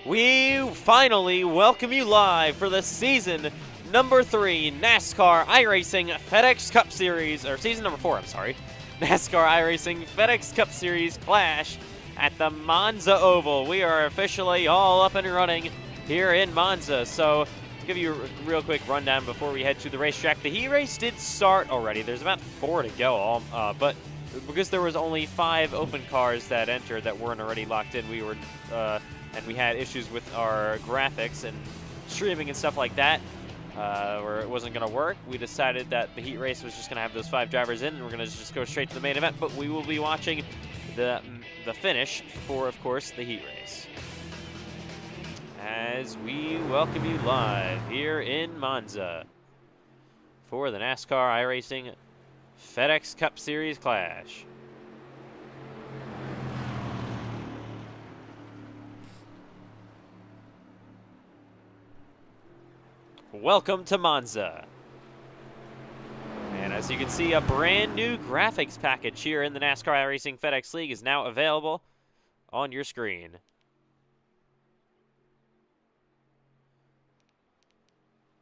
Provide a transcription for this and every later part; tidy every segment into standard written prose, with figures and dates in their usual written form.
We finally welcome you live for the season number 3 NASCAR iRacing FedEx Cup Series, or season number 4, I'm sorry. NASCAR iRacing FedEx Cup Series Clash at the Monza Oval. We are officially all up and running here in Monza. So, to give you a real quick rundown before we head to the racetrack, the heat race did start already. There's about 4 to go, but because there was only 5 open cars that entered that weren't already locked in, and we had issues with our graphics and streaming and stuff like that, where it wasn't going to work. We decided that the heat race was just going to have those 5 drivers in, and we're going to just go straight to the main event. But we will be watching the finish for, of course, the heat race, as we welcome you live here in Monza for the NASCAR iRacing FedEx Cup Series Clash. Welcome to Monza. And as you can see, a brand new graphics package here in the NASCAR iRacing FedEx League is now available on your screen.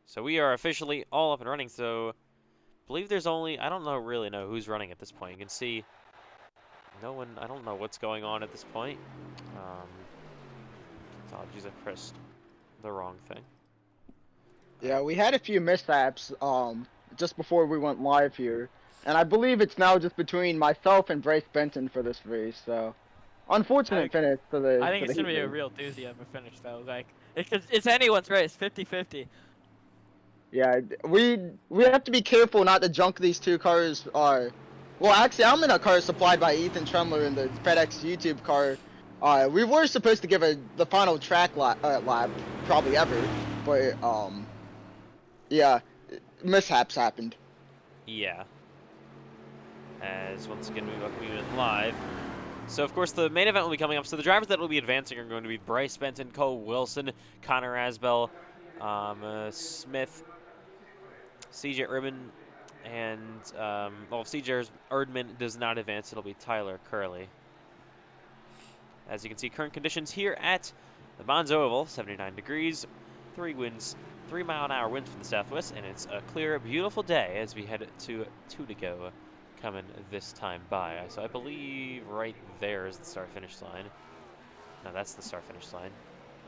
So we are officially all up and running. So I believe there's only, I don't really know who's running at this point. You can see no one, I don't know what's going on at this point. Apologies, I pressed the wrong thing. Yeah, we had a few mishaps just before we went live here, and I believe it's now just between myself and Bryce Benton for this race. So, unfortunate finish for the. I think it's gonna be a real doozy of a finish though. Like it's anyone's race, 50-50. Yeah, we have to be careful not to junk these 2 cars. Well, actually, I'm in a car supplied by Ethan Tremler in the FedEx YouTube car. We were supposed to give the final track lap probably ever, but yeah, mishaps happened. Yeah. As once again we welcome you in live. So of course the main event will be coming up. So the drivers that will be advancing are going to be Bryce Benton, Cole Wilson, Connor Asbell, Smith, CJ Erdman, and well, if CJ Erdman does not advance, it'll be Tyler Curley. As you can see, current conditions here at the Monza Oval, 79 degrees, 3-mile-an-hour winds from the southwest, and it's a clear, beautiful day as we head to 2 to go coming this time by. So I believe right there is the start-finish line. No, that's the start-finish line,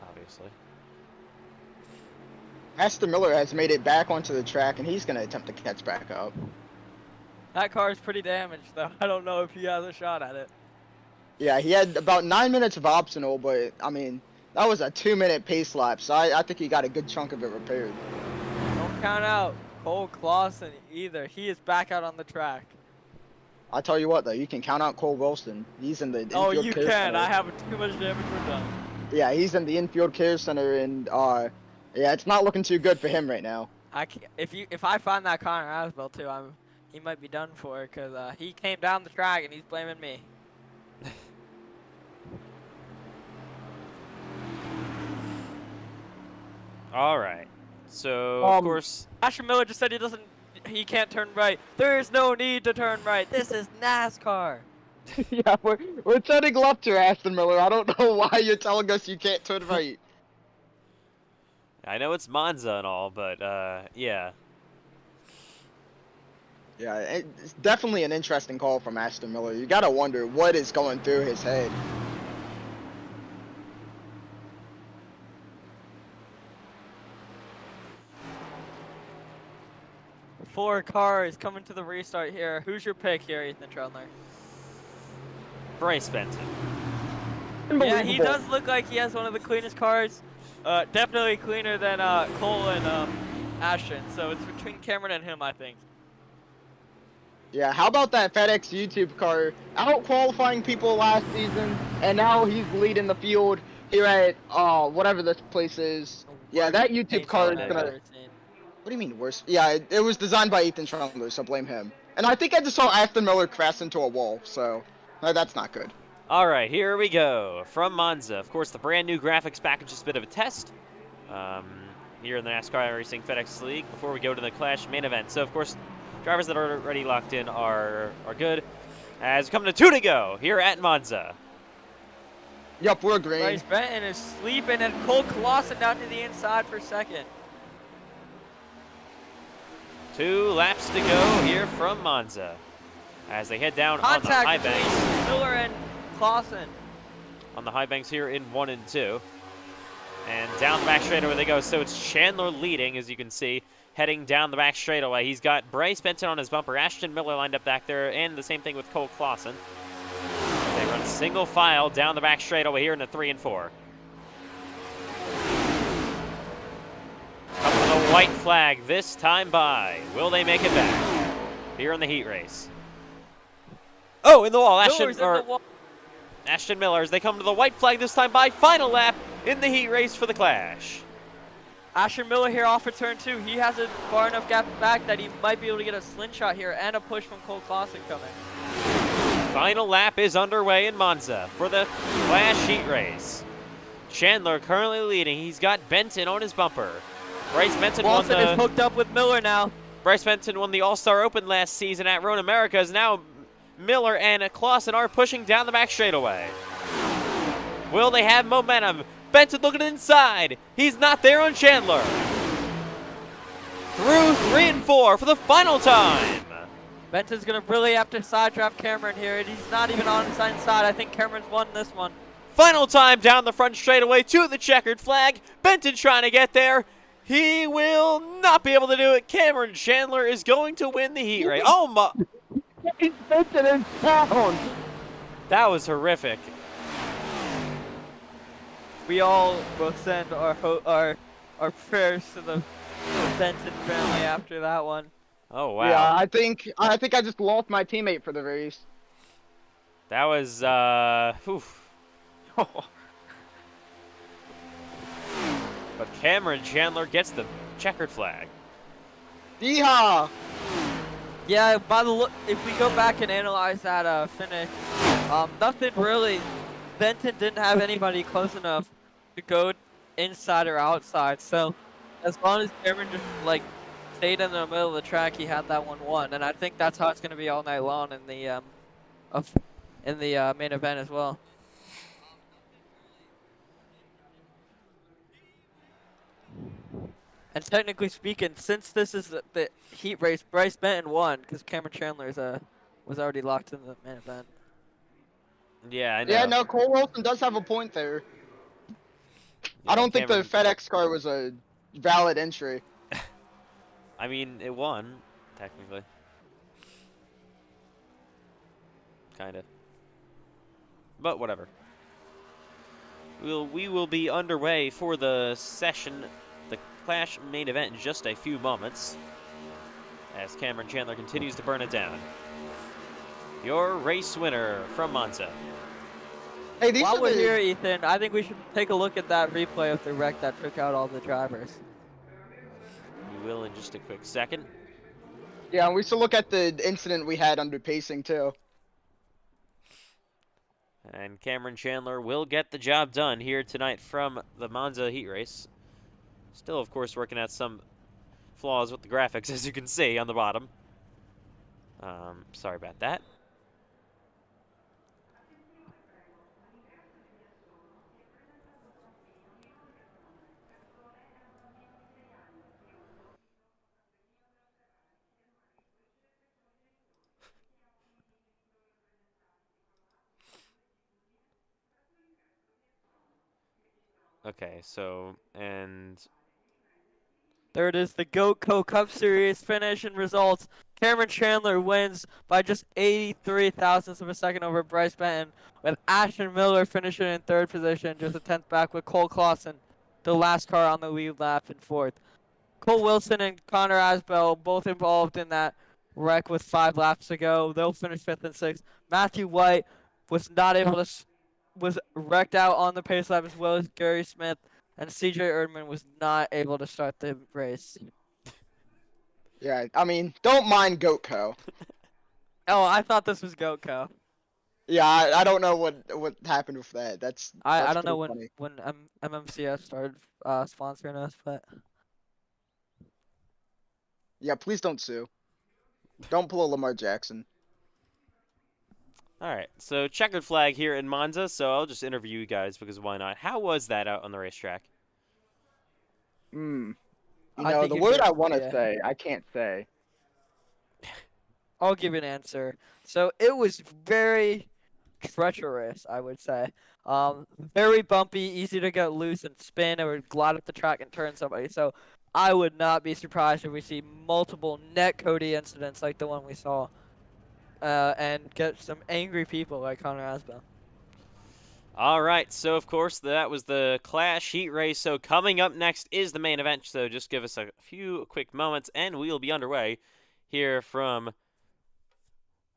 obviously. Aston Miller has made it back onto the track, and he's going to attempt to catch back up. That car is pretty damaged though. I don't know if he has a shot at it. Yeah, he had about 9 minutes of optional, but, I mean, that was a 2-minute pace lap, so I think he got a good chunk of it repaired. Don't count out Cole Clausen either. He is back out on the track. I'll tell you what, though, you can count out Cole Wilson. He's in the infield you care can. center. I have too much damage. We're done. Yeah, he's in the infield care center, and yeah, it's not looking too good for him right now. If I find that Connor Asbell too, he might be done for because he came down the track and he's blaming me. All right. So of course, Asher Miller just said he can't turn right. There is no need to turn right. This is NASCAR. Yeah, we're turning left here, Aston Miller. I don't know why you're telling us you can't turn right. I know it's Monza and all, but yeah. Yeah, it's definitely an interesting call from Aston Miller. You gotta wonder what is going through his head. Four cars coming to the restart here. Who's your pick here, Ethan Trudler? Bryce Benton. Yeah, he does look like he has one of the cleanest cars. Definitely cleaner than Cole and Ashton. So it's between Cameron and him, I think. Yeah, how about that FedEx YouTube car out qualifying people last season, and now he's leading the field here at whatever this place is. Yeah, that YouTube car is gonna. What do you mean worse? Yeah, it was designed by Ethan Trumler, so blame him. And I think I just saw Aston Miller crash into a wall, so that's not good. All right, here we go from Monza. Of course, the brand new graphics package is a bit of a test here in the NASCAR iRacing FedEx League before we go to the Clash main event. So, of course, drivers that are already locked in are good. As we come to 2 to go here at Monza. Yup, we're green. Bryce Benton is sleeping, and Cole Clausen down to the inside for second. 2 laps to go here from Monza as they head down on the high Contact banks. between Miller and Clausen. On the high banks here in 1 and 2. And down the back straightaway they go. So it's Chandler leading, as you can see, heading down the back straightaway. He's got Bryce Benton on his bumper, Ashton Miller lined up back there, and the same thing with Cole Clausen. They run single file down the back straightaway here in the 3 and 4. Up with a white flag this time by. Will they make it back here in the heat race? Oh, in the wall. Ashton Miller, as they come to the white flag this time by. Final lap in the heat race for the clash. Ashton Miller here off of turn 2. He has a far enough gap back that he might be able to get a slingshot here and a push from Cole Clausen coming. Final lap is underway in Monza for the Clash Heat Race. Chandler currently leading. He's got Benton on his bumper. Bryce Benton Clausen is hooked up with Miller now. Bryce Benton won the All-Star Open last season at Road Americas. Now Miller and Clausen are pushing down the back straightaway. Will they have momentum? Benton looking inside. He's not there on Chandler. Through 3 and 4 for the final time. Benton's going to really have to side draft Cameron here, and he's not even on his inside. I think Cameron's won this one. Final time down the front straightaway to the checkered flag. Benton trying to get there. He will not be able to do it. Cameron Chandler is going to win the heat race. Oh my! Benton is down. That was horrific. We all will send our prayers to the Benton family after that one. Oh wow. Yeah, I think I just lost my teammate for the race. That was oof. But Cameron Chandler gets the checkered flag. Yeehaw! Yeah, by the look, if we go back and analyze that finish, nothing really. Benton didn't have anybody close enough to go inside or outside. So as long as Cameron just like stayed in the middle of the track, he had that one won. And I think that's how it's going to be all night long in the main event as well. And technically speaking, since this is the heat race, Bryce Benton won because Cameron Chandler was already locked in the main event. Yeah, I know. Yeah, no, Cole Wilson does have a point there. Yeah, I don't think the Cameron- FedEx car was a valid entry. I mean, it won, technically. Kinda. But whatever. We will be underway for the session, the Clash main event, in just a few moments, as Cameron Chandler continues to burn it down. Your race winner from Monza. Hey, these While are we're the, here, Ethan, I think we should take a look at that replay of the wreck that took out all the drivers. We will in just a quick second. Yeah, we should look at the incident we had under pacing too. And Cameron Chandler will get the job done here tonight from the Monza heat race. Still, of course, working out some flaws with the graphics, as you can see on the bottom. Sorry about that. Okay, so, and There it is, the GoCo Cup Series finish and results. Cameron Chandler wins by just 83 thousandths of a second over Bryce Benton, with Ashton Miller finishing in 3rd position, just a 10th back with Cole Clausen, the last car on the lead lap, in 4th. Cole Wilson and Connor Asbell both involved in that wreck with 5 laps to go. They'll finish 5th and 6th. Matthew White was not able to, was wrecked out on the pace lap, as well as Gary Smith. And CJ Erdman was not able to start the race. Yeah, I mean, don't mind Goatco. Oh, I thought this was GoCo. Yeah, I don't know what happened with that. That's I don't know pretty when funny. MMCS started sponsoring us, but Yeah, please don't sue. Don't pull a Lamar Jackson. All right, so checkered flag here in Monza, so I'll just interview you guys because why not? How was that out on the racetrack? You I know, think the you'd word be, I want to yeah. say, I can't say. I'll give you an answer. So it was very treacherous, I would say. Very bumpy, easy to get loose and spin. It would glide up the track and turn somebody. So I would not be surprised if we see multiple net Cody incidents like the one we saw, and get some angry people like Connor Asbell. All right, so of course that was the Clash Heat Race. So coming up next is the main event. So just give us a few quick moments, and we'll be underway here from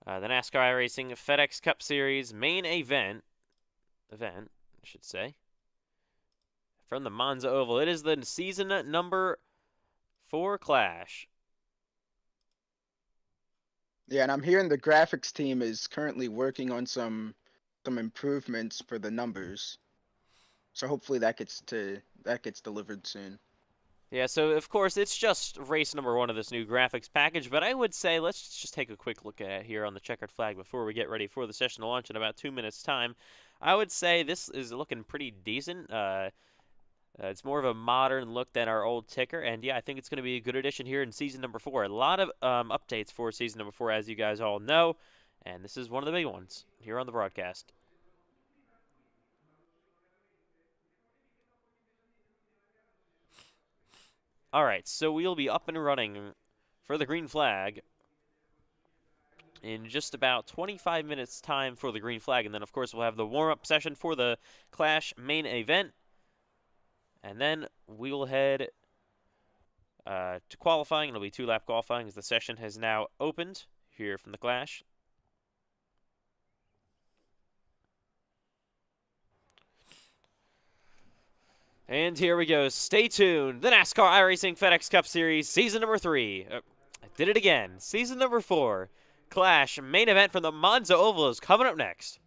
the NASCAR iRacing FedEx Cup Series main event, I should say, from the Monza Oval. It is the season number 4 Clash. Yeah, and I'm hearing the graphics team is currently working on some improvements for the numbers. So hopefully that gets delivered soon. Yeah, so of course it's just race number 1 of this new graphics package, but I would say let's just take a quick look at it here on the checkered flag before we get ready for the session to launch in about 2 minutes' time. I would say this is looking pretty decent. It's more of a modern look than our old ticker, and yeah, I think it's going to be a good addition here in season number 4. A lot of updates for season number 4, as you guys all know, and this is one of the big ones here on the broadcast. All right, so we'll be up and running for the green flag in just about 25 minutes time for the green flag, and then of course we'll have the warm-up session for the Clash main event, and then we will head to qualifying. It'll be 2-lap qualifying as the session has now opened here from the Clash. And here we go. Stay tuned. The NASCAR iRacing FedEx Cup Series season number 3. I did it again. Season number 4. Clash main event from the Monza Oval is coming up next.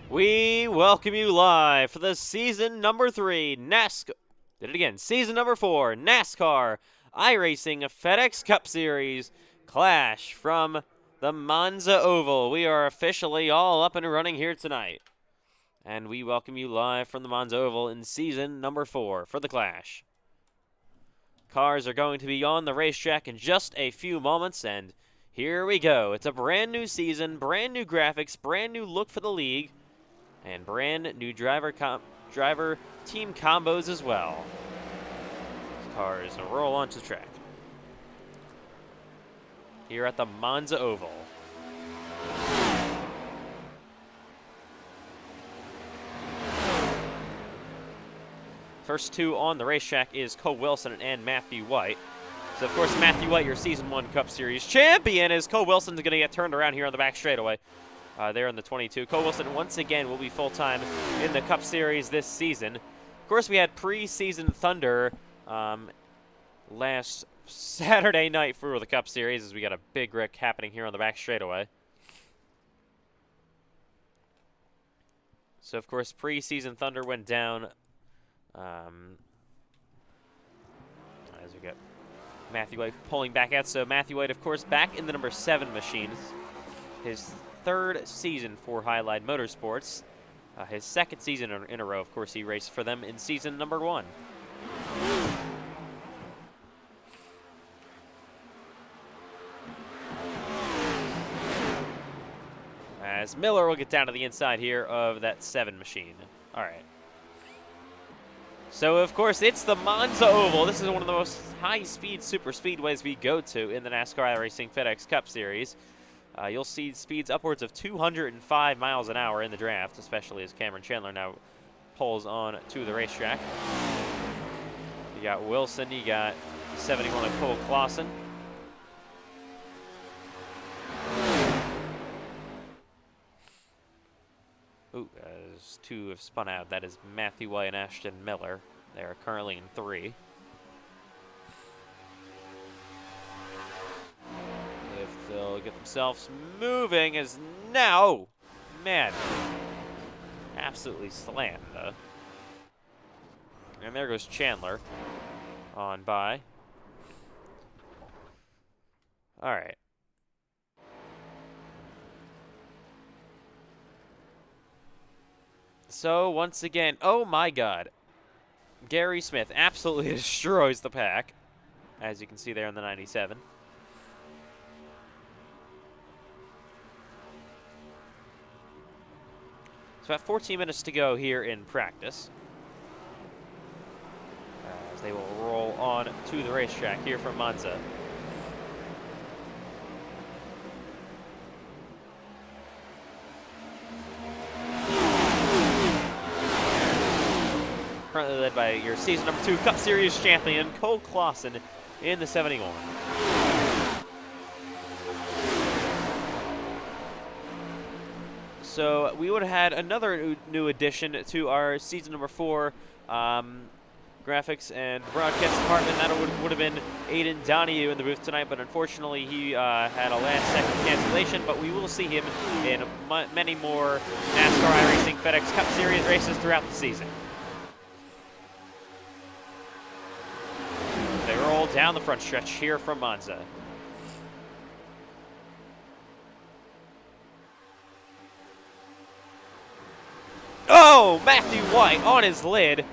We welcome you live for the season number 3 NASCAR. Did it again. Season number 4 NASCAR iRacing FedEx Cup Series Clash from the Monza Oval. We are officially all up and running here tonight, and we welcome you live from the Monza Oval in season number 4 for the Clash. Cars are going to be on the racetrack in just a few moments, and here we go. It's a brand new season, brand new graphics, brand new look for the league, and brand new driver team combos as well. Cars roll onto the track here at the Monza Oval. First two on the racetrack is Cole Wilson and Matthew White. So, of course, Matthew White, your Season 1 Cup Series champion, as Cole Wilson's going to get turned around here on the back straightaway. There in the 22. Cole Wilson, once again, will be full-time in the Cup Series this season. Of course, we had pre-season thunder last Saturday night for the Cup Series, as we got a big wreck happening here on the back straightaway. So, of course, pre-season thunder went down. As we get Matthew White pulling back out. So Matthew White, of course, back in the number 7 machines. His 3rd season for Highline Motorsports. His 2nd season in a row, of course, he raced for them in season number 1. As Miller will get down to the inside here of that 7 machine. All right. So, of course, it's the Monza Oval. This is one of the most high-speed super speedways we go to in the NASCAR iRacing FedEx Cup Series. You'll see speeds upwards of 205 miles an hour in the draft, especially as Cameron Chandler now pulls on to the racetrack. You got Wilson, you got 71 of Cole Clausen. Ooh, as 2 have spun out. That is Matthew White and Ashton Miller. They are currently in 3. If they'll get themselves moving, as now, man, absolutely slammed. And there goes Chandler on by. All right. So, once again, oh my God. Gary Smith absolutely destroys the pack, as you can see there in the 97. It's about 14 minutes to go here in practice, as they will roll on to the racetrack here from Monza. Currently led by your season number 2 Cup Series champion, Cole Clausen, in the 71. So we would have had another new addition to our season number 4 graphics and broadcast department. That would have been Aiden Donahue in the booth tonight, but unfortunately he had a last-second cancellation. But we will see him in many more NASCAR iRacing FedEx Cup Series races throughout the season. They roll down the front stretch here from Monza. Oh, Matthew White on his lid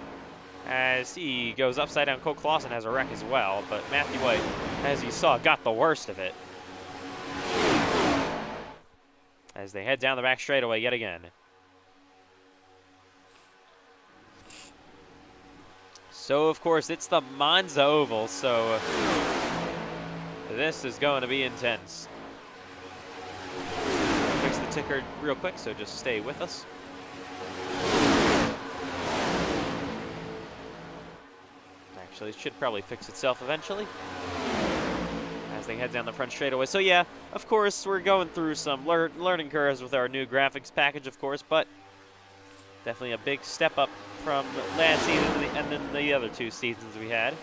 as he goes upside down. Cole Clausen has a wreck as well, but Matthew White, as you saw, got the worst of it as they head down the back straightaway yet again. So, of course, it's the Monza Oval, so this is going to be intense. Fix the ticker real quick, so just stay with us. Actually, it should probably fix itself eventually as they head down the front straightaway. So, yeah, of course, we're going through some learning curves with our new graphics package, of course, but definitely a big step up from last season and then the other 2 seasons we had.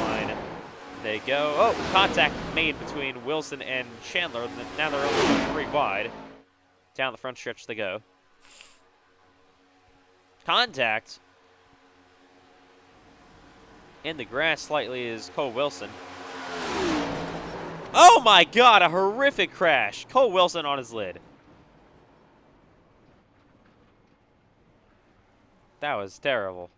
Line, they go. Oh, contact made between Wilson and Chandler. Now they're only 3 wide. Down the front stretch they go. Contact in the grass slightly is Cole Wilson. Oh my God, a horrific crash. Cole Wilson on his lid. That was terrible.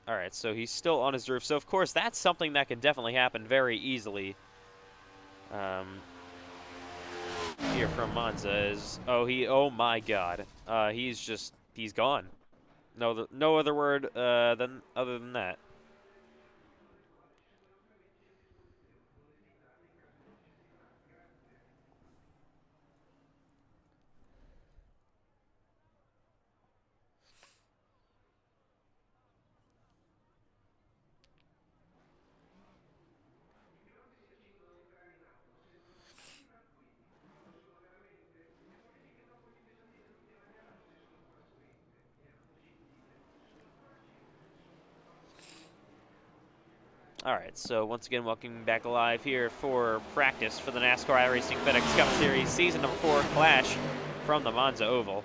All right, so he's still on his roof. So, of course, that's something that can definitely happen very easily. Here from Monza is, oh my God. He's gone. No other word other than that. All right, so once again, welcome back alive here for practice for the NASCAR iRacing FedEx Cup Series Season number 4 Clash from the Monza Oval.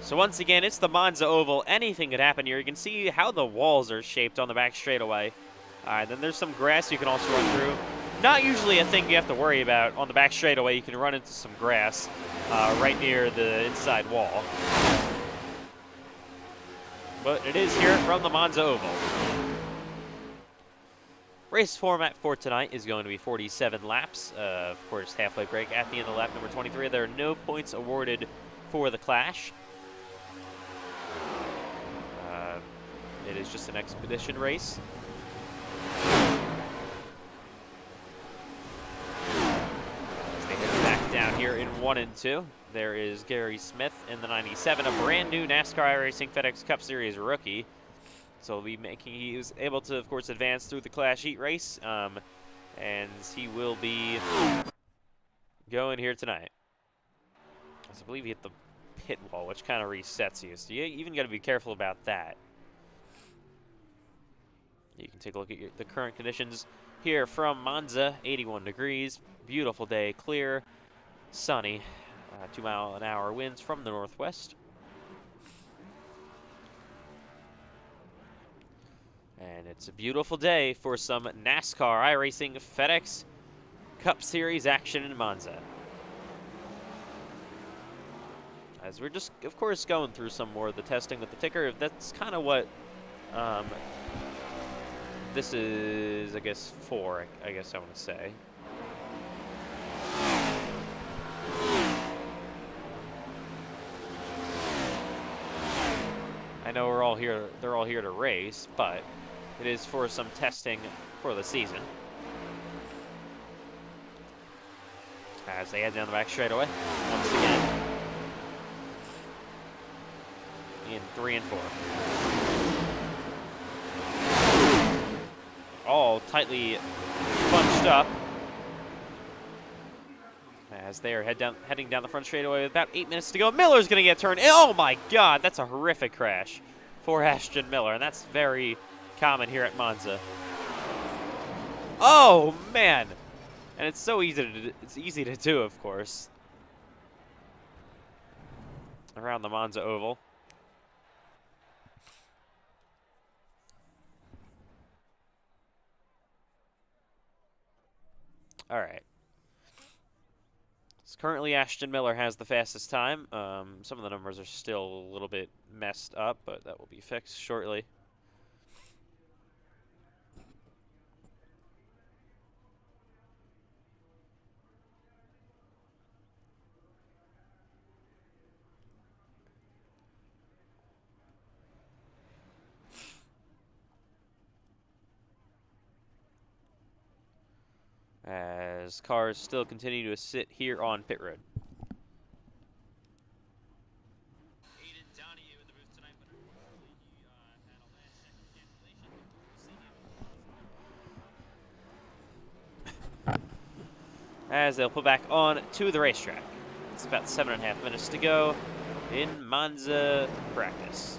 So once again, it's the Monza Oval. Anything could happen here. You can see how the walls are shaped on the back straightaway. All right, then there's some grass you can also run through. Not usually a thing you have to worry about. On the back straightaway, you can run into some grass right near the inside wall. But it is here from the Monza Oval. Race format for tonight is going to be 47 laps. Of course, halfway break at the end of lap number 23. There are no points awarded for the clash. It is just an expedition race. As they head back down here in 1 and 2. There is Gary Smith in the 97, a brand new NASCAR iRacing FedEx Cup Series rookie. So he was able to, of course, advance through the Clash Heat race, and he will be going here tonight. So I believe he hit the pit wall, which kind of resets you. So you even got to be careful about that. You can take a look at the current conditions here from Monza. 81 degrees, beautiful day, clear, sunny, 2-mile-an-hour winds from the northwest. And it's a beautiful day for some NASCAR iRacing FedEx Cup Series action in Monza. As we're just, of course, going through some more of the testing with the ticker. That's kind of what this is, I guess, for, I guess I want to say. I know they're all here to race, but it is for some testing for the season. As they head down the back straightaway, once again. In 3 and 4. All tightly bunched up as they are heading down the front straightaway with about 8 minutes to go. Miller's going to get turned. Oh my God, that's a horrific crash for Ashton Miller, and that's very common here at Monza. Oh man, and it's so easy to do, of course, around the Monza Oval. All right. So currently, Ashton Miller has the fastest time. Some of the numbers are still a little bit messed up, but that will be fixed shortly. As cars still continue to sit here on pit road. As they'll put back on to the racetrack. It's about 7.5 minutes to go in Monza practice.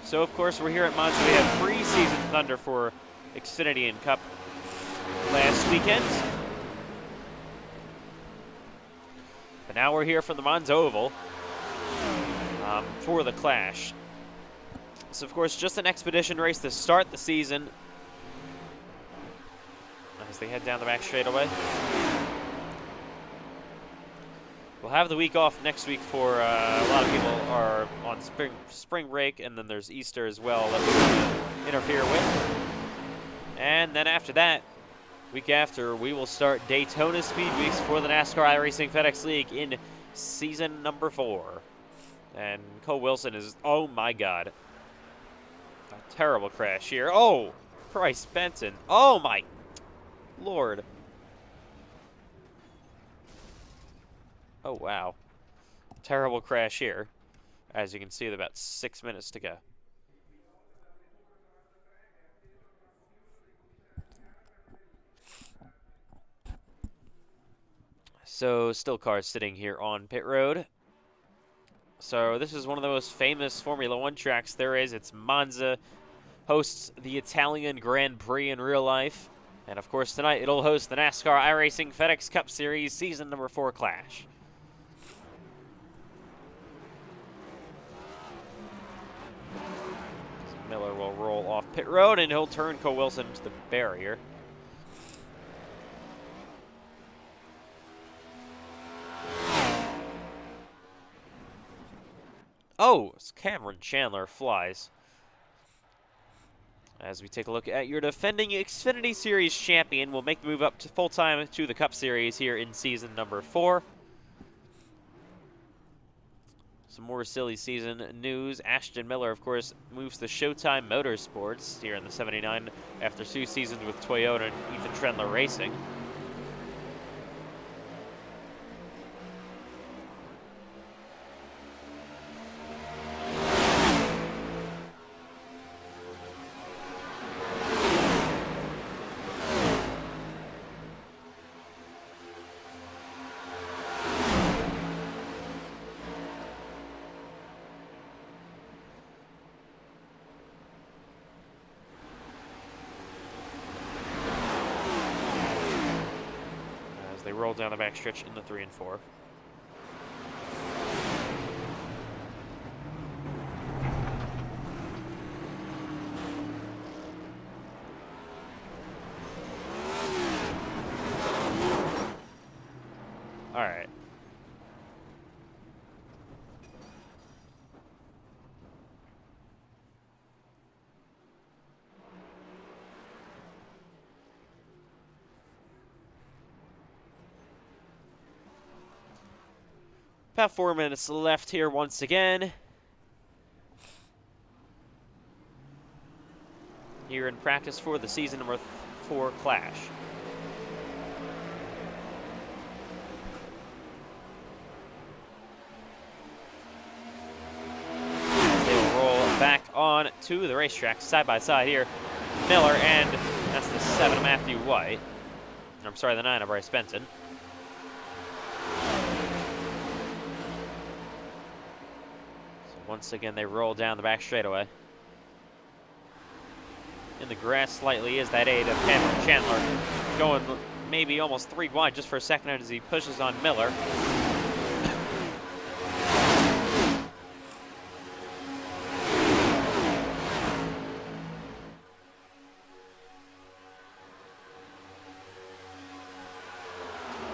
So, of course, we're here at Monza. We had pre-season thunder for Xfinity and Cup last weekend. But now we're here for the Monza Oval for the Clash. So, of course, just an expedition race to start the season as they head down the back straightaway. We'll have the week off next week for a lot of people are on spring break, and then there's Easter as well that we will interfere with. And then after that, week after, we will start Daytona Speed Weeks for the NASCAR iRacing FedEx League in season number 4. And Cole Wilson is, oh my God, a terrible crash here. Oh, Bryce Benton. Oh my Lord. Oh, wow. Terrible crash here. As you can see, with about 6 minutes to go. So, still cars sitting here on pit road. So, this is one of the most famous Formula One tracks there is. It's Monza. Hosts the Italian Grand Prix in real life. And, of course, tonight it'll host the NASCAR iRacing FedEx Cup Series Season number 4 Clash. Miller will roll off pit road, and he'll turn Cole Wilson to the barrier. Oh, Cameron Chandler flies. As we take a look at your defending Xfinity Series champion, will make the move up to full-time to the Cup Series here in season number 4. Some more silly season news. Ashton Miller, of course, moves to Showtime Motorsports here in the 79 after 2 seasons with Toyota and Ethan Trendler Racing. They roll down the backstretch in the 3 and 4. All right. About 4 minutes left here once again. Here in practice for the season number 4 Clash. They will roll back on to the racetrack side by side here. Miller and that's the 7 of Matthew White. I'm sorry, the 9 of Bryce Benton. Once again, they roll down the back straightaway. In the grass slightly is that 8 of Cameron Chandler, going maybe almost 3 wide just for a second as he pushes on Miller.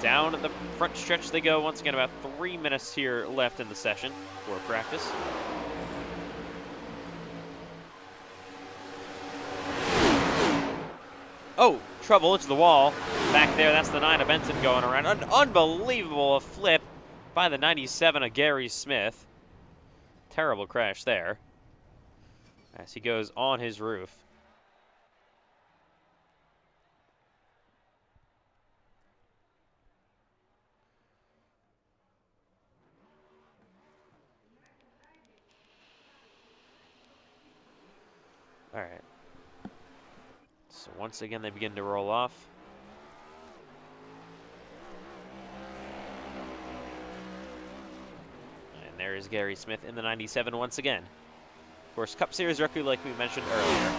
Down the front stretch they go. Once again, about 3 minutes here left in the session for practice. Oh, trouble, it's the wall. Back there, that's the 9 of Benton going around. An unbelievable flip by the 97 of Gary Smith. Terrible crash there as he goes on his roof. All right. So once again, they begin to roll off. And there is Gary Smith in the 97 once again. Of course, Cup Series record like we mentioned earlier.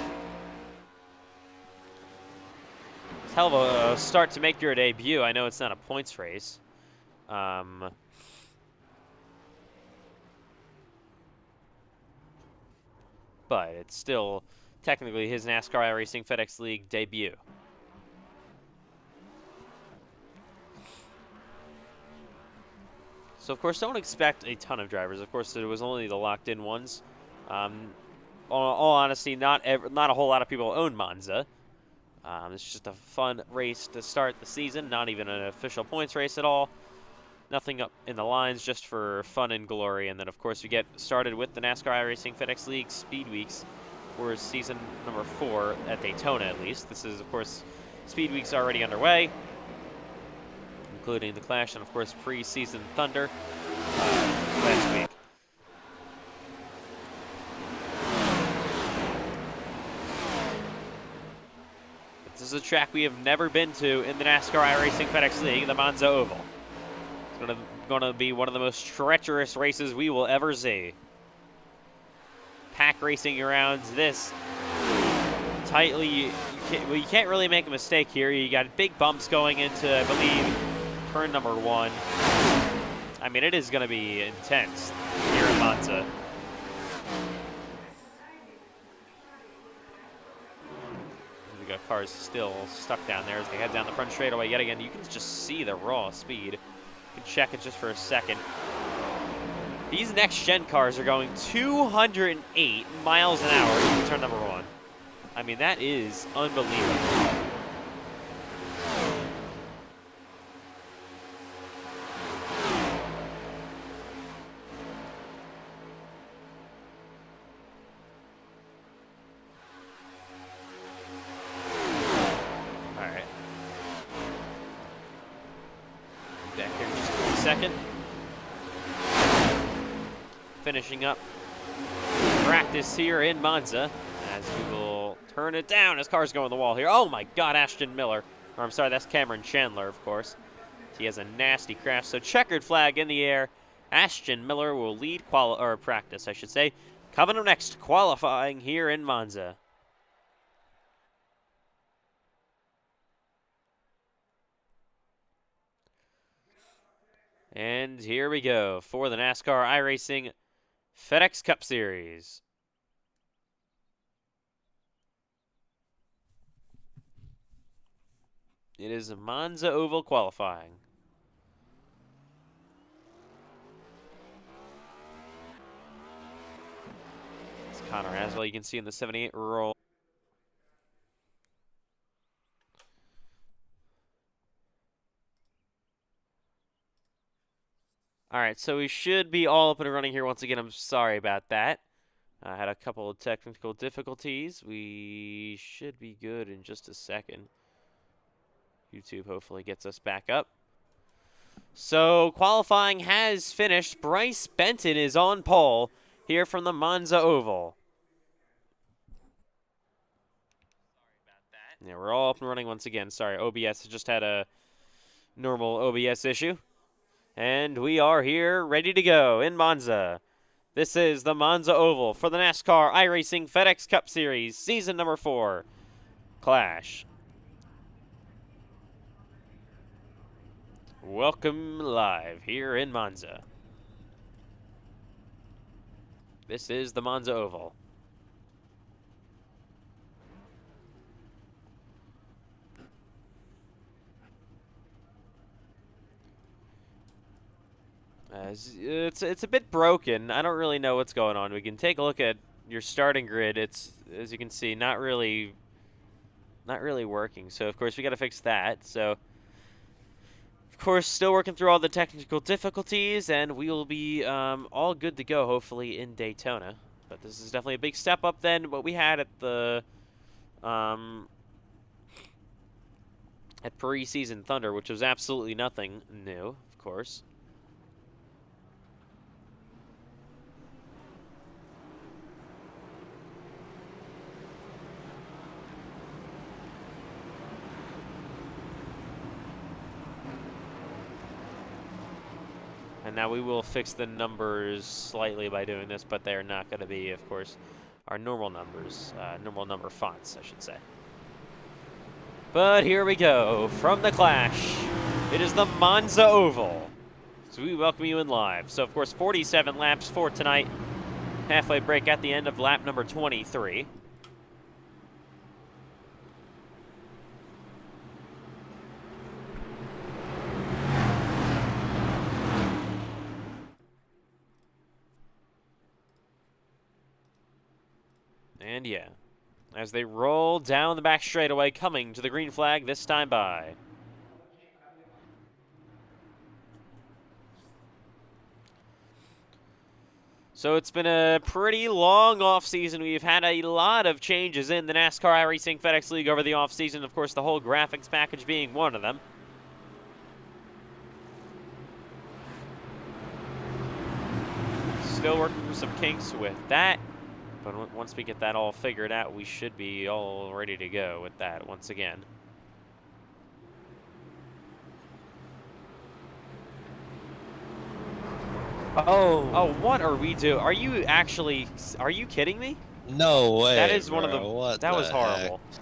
It's hell of a start to make your debut. I know it's not a points race. but it's still technically his NASCAR iRacing FedEx League debut. So, of course, don't expect a ton of drivers. Of course, it was only the locked-in ones. All honesty, not a whole lot of people own Monza. It's just a fun race to start the season, not even an official points race at all. Nothing up in the lines, just for fun and glory. And then, of course, we get started with the NASCAR iRacing FedEx League Speed Weeks for season number 4 at Daytona, at least. This is, of course, Speed Weeks already underway, including the Clash and, of course, pre-season Thunder last week. This is a track we have never been to in the NASCAR iRacing FedEx League, the Monza Oval. It's going to be one of the most treacherous races we will ever see. Pack racing around this tightly. You can't really make a mistake here. You got big bumps going into, I believe, turn number 1. I mean, it is going to be intense here in Monza. We got cars still stuck down there as they head down the front straightaway yet again. You can just see the raw speed. You can check it just for a second. These next-gen cars are going 208 miles an hour into turn number 1. I mean, that is unbelievable. Second. Finishing up practice here in Monza as we will turn it down as cars go on the wall here. Oh my God, Ashton Miller. Or I'm sorry, that's Cameron Chandler, of course. He has a nasty crash. So checkered flag in the air. Ashton Miller will lead practice, I should say. Coming up next, qualifying here in Monza. And here we go for the NASCAR iRacing FedEx Cup Series. It is a Monza Oval qualifying. It's Connor Aswell, you can see in the 78 roll. All right, so we should be all up and running here once again. I'm sorry about that. I had a couple of technical difficulties. We should be good in just a second. YouTube hopefully gets us back up. So qualifying has finished. Bryce Benton is on pole here from the Monza Oval. Yeah, we're all up and running once again. Sorry, OBS just had a normal OBS issue. And we are here ready to go in Monza. This is the Monza Oval for the NASCAR iRacing FedEx Cup Series, season number 4, Clash. Welcome live here in Monza. This is the Monza Oval. It's a bit broken. I don't really know what's going on. We can take a look at your starting grid. It's, as you can see, not really working. So of course we got to fix that. So of course still working through all the technical difficulties, and we will be all good to go hopefully in Daytona. But this is definitely a big step up than what we had at the at pre-season Thunder, which was absolutely nothing new, of course. And now we will fix the numbers slightly by doing this, but they're not going to be, of course, our normal numbers, normal number fonts, I should say. But here we go from the Clash. It is the Monza Oval. So we welcome you in live. So, of course, 47 laps for tonight. Halfway break at the end of lap number 23. And yeah, as they roll down the back straightaway, coming to the green flag this time by. So it's been a pretty long offseason. We've had a lot of changes in the NASCAR iRacing FedEx League over the offseason. Of course, the whole graphics package being one of them. Still working through some kinks with that. But once we get that all figured out, we should be all ready to go with that once again. Oh, what are we doing? Are you kidding me? No way. That is one of the, What that the was horrible. heck?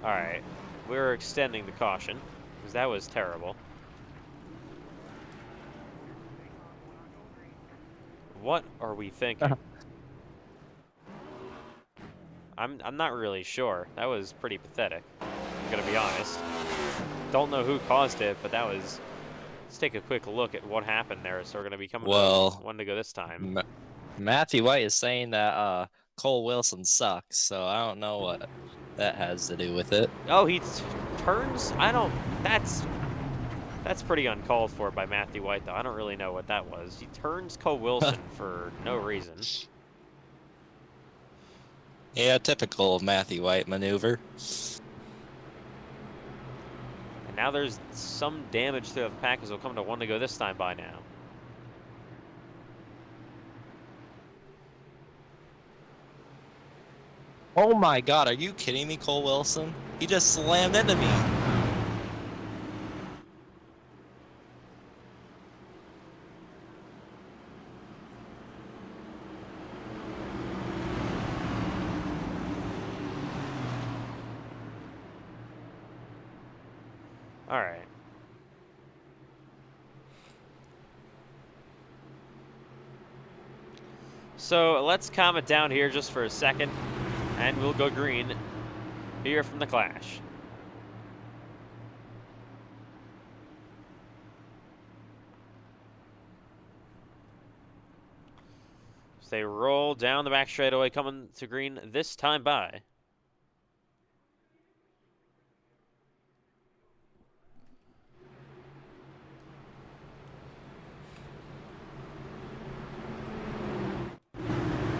All right, we're extending the caution because that was terrible. What are we thinking? I'm not really sure. That was pretty pathetic. I'm gonna be honest. Don't know who caused it, but that was. Let's take a quick look at what happened there. So we're gonna be coming to one to go this time. Matthew White is saying that Cole Wilson sucks, so I don't know what that has to do with it. Oh, he turns. I don't. That's pretty uncalled for by Matthew White, though. I don't really know what that was. He turns Cole Wilson for no reason. Yeah, typical Matthew White maneuver. And now there's some damage to the pack as we'll come to one to go this time by now. Oh my god, are you kidding me, Cole Wilson? He just slammed into me. All right. So let's calm it down here just for a second, and we'll go green here from the clash. So they roll down the back straightaway, coming to green this time by.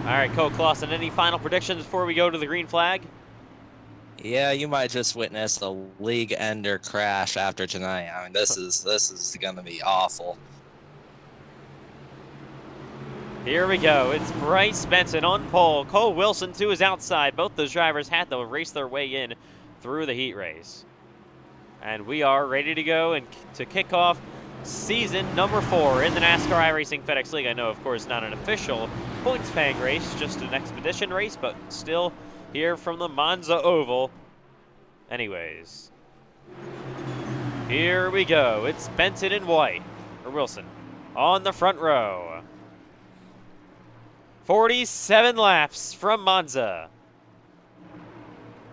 All right, Cole Clausen, any final predictions before we go to the green flag? Yeah, you might just witness a league ender crash after tonight. I mean, this is gonna be awful. Here we go. It's Bryce Benson on pole. Cole Wilson to his outside. Both those drivers had to race their way in through the heat race. And we are ready to go and to kick off season number 4 in the NASCAR iRacing FedEx League. I know, of course, not an official points-paying race, just an expedition race, but still here from the Monza Oval. Anyways, here we go. It's Benson and White, or Wilson, on the front row. 47 laps from Monza.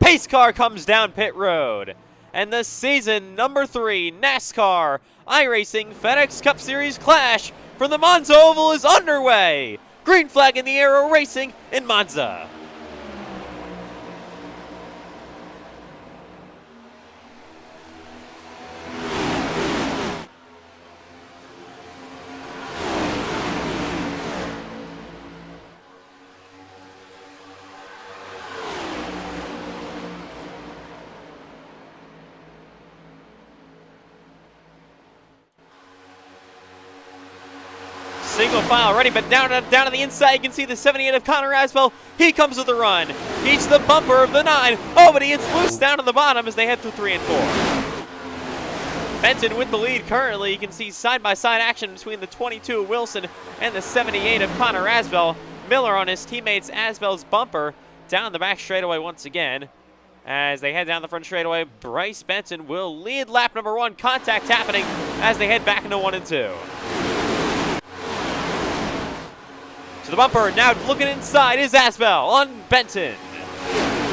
Pace car comes down pit road. And the season number 3 NASCAR iRacing FedEx Cup Series clash from the Monza Oval is underway. Green flag in the air, racing in Monza. Single file ready, but down to the inside, you can see the 78 of Connor Asbell. He comes with a run. He's the bumper of the 9. Oh, but he gets loose down to the bottom as they head through 3 and 4. Benton with the lead currently. You can see side-by-side action between the 22 of Wilson and the 78 of Connor Asbell. Miller on his teammates Asbell's bumper down the back straightaway once again. As they head down the front straightaway, Bryce Benton will lead lap number 1. Contact happening as they head back into 1 and 2. to the bumper. Now looking inside is Asbel on Benton.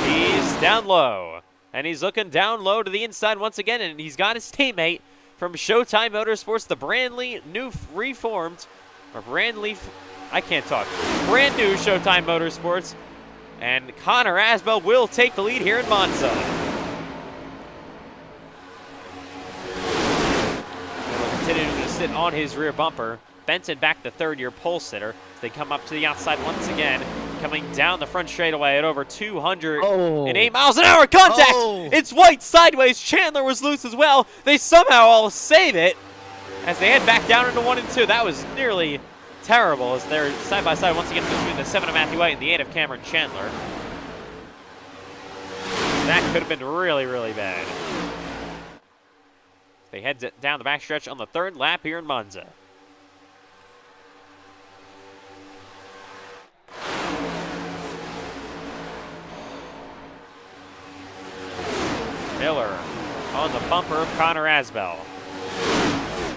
He's down low. And he's looking down low to the inside once again. And he's got his teammate from Showtime Motorsports, the brand new reformed, or brand new Showtime Motorsports. And Connor Asbel will take the lead here in Monza. Continuing to sit on his rear bumper. Benton back to third-year pole sitter as they come up to the outside once again. Coming down the front straightaway at over 208 miles an hour. Contact! Oh. It's White sideways. Chandler was loose as well. They somehow all save it as they head back down into 1 and 2. That was nearly terrible as they're side by side once again between the 7 of Matthew White and the 8 of Cameron Chandler. That could have been really, really bad. They head down the backstretch on the third lap here in Monza. Miller on the bumper of Connor Asbel.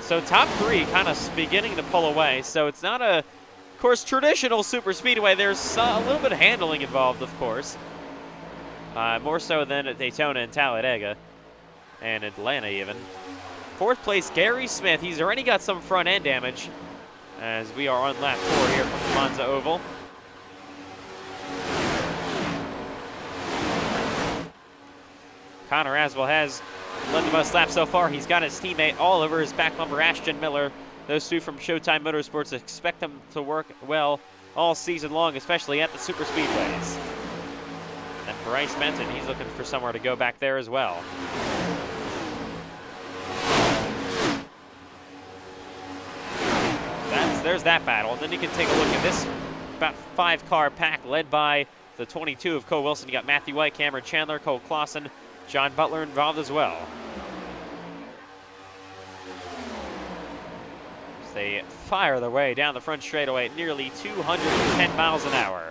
So top three kind of beginning to pull away. So it's not a, of course, traditional super speedway. There's a little bit of handling involved, of course. More so than at Daytona and Talladega and Atlanta even. Fourth place, Gary Smith. He's already got some front end damage as we are on lap 4 here from the Monza Oval. Connor Asbel has led the most laps so far. He's got his teammate all over his back bumper, Ashton Miller. Those two from Showtime Motorsports expect them to work well all season long, especially at the super speedways. And Bryce Benton, he's looking for somewhere to go back there as well. There's that battle. And then you can take a look at this about 5-car pack led by the 22 of Cole Wilson. You got Matthew White, Cameron Chandler, Cole Clausen, John Butler involved as well. As they fire their way down the front straightaway at nearly 210 miles an hour.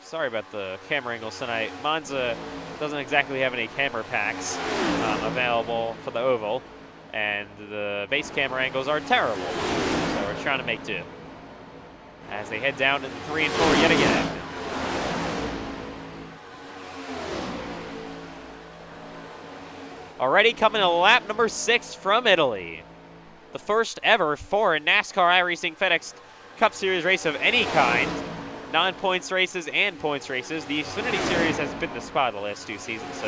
Sorry about the camera angles tonight. Monza doesn't exactly have any camera packs available for the oval, and the base camera angles are terrible. So we're trying to make do. As they head down into 3 and 4 yet again. Already coming to lap number 6 from Italy. The first ever for a NASCAR iRacing FedEx Cup Series race of any kind. Non-points races and points races. The Xfinity Series has been the spot of the last 2 seasons, so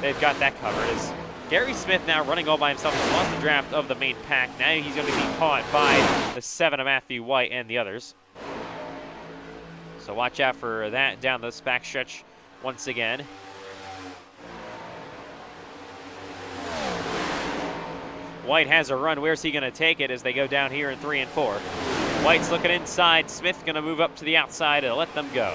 they've got that covered. As Gary Smith now running all by himself. He's lost the draft of the main pack. Now he's going to be caught by the 7 of Matthew White and the others. So watch out for that down this backstretch once again. White has a run. Where's he going to take it as they go down here in 3 and 4? White's looking inside. Smith going to move up to the outside and let them go.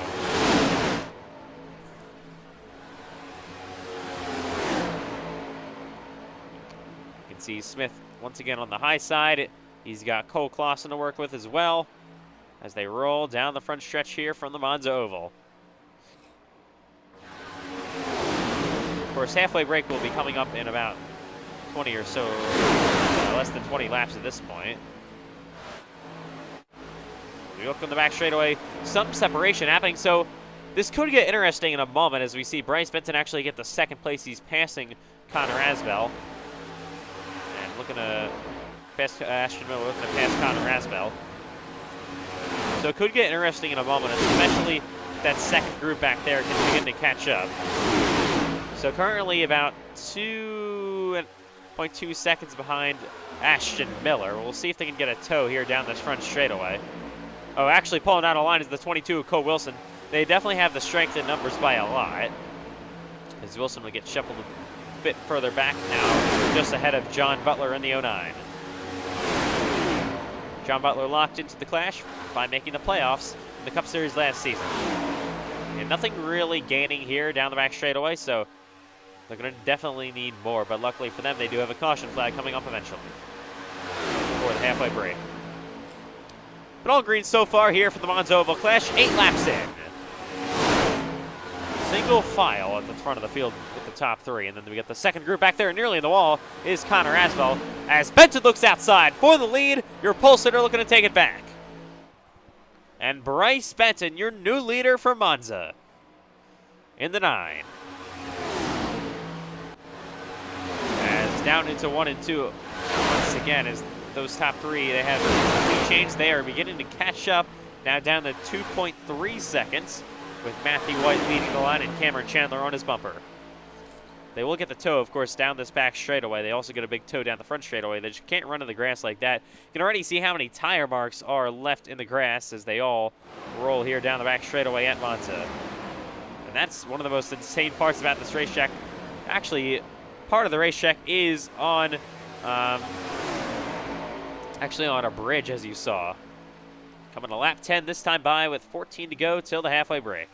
You can see Smith once again on the high side. He's got Cole Clausen to work with as well as they roll down the front stretch here from the Monza Oval. Of course, halfway break will be coming up in about 20 or so, less than 20 laps at this point. We look on the back straightaway, some separation happening, so this could get interesting in a moment as we see Bryce Benton actually get the second place. He's passing Connor Asbel. And looking to pass Ashton Miller, looking to pass Connor Asbel. So it could get interesting in a moment, especially that second group back there can begin to catch up. So currently about 2.2 seconds behind Ashton Miller. We'll see if they can get a tow here down this front straightaway. Oh, actually pulling out of line is the 22 of Cole Wilson. They definitely have the strength in numbers by a lot. As Wilson will get shuffled a bit further back now, just ahead of John Butler in the 09. John Butler locked into the clash by making the playoffs in the Cup Series last season. And nothing really gaining here down the back straightaway, so they're going to definitely need more. But luckily for them, they do have a caution flag coming up eventually before the halfway break. But all green so far here for the Monza Oval Clash. 8 laps in. Single file at the front of the field with the top 3. And then we get the second group back there nearly in the wall is Connor Asbell. As Benton looks outside for the lead, your pole sitter looking to take it back. And Bryce Benton, your new leader for Monza in the 9. As down into 1 and 2 once again as those top 3, they have a change. They are beginning to catch up. Now down to 2.3 seconds with Matthew White leading the line and Cameron Chandler on his bumper. They will get the toe, of course, down this back straightaway. They also get a big toe down the front straightaway. They just can't run in the grass like that. You can already see how many tire marks are left in the grass as they all roll here down the back straightaway at Monza. And that's one of the most insane parts about this racetrack. Actually, part of the racetrack is on, actually on a bridge, as you saw. Coming to lap 10 this time by with 14 to go till the halfway break.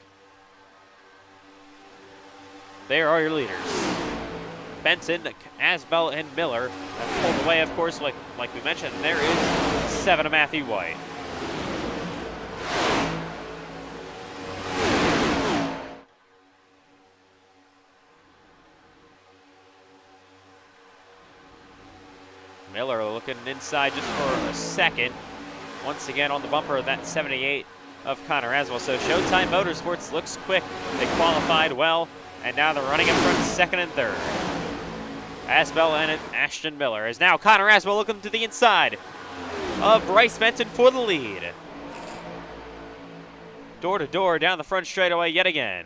There are your leaders. Benton, Asbell, and Miller have pulled away, of course, like we mentioned. There is 7 of Matthew White. Miller looking inside just for a second. Once again on the bumper of that 78 of Connor Asbell. So Showtime Motorsports looks quick. They qualified well, and now they're running in front second and third. Asbell and Ashton Miller. As now Connor Asbell looking to the inside of Bryce Benton for the lead. Door to door down the front straightaway yet again.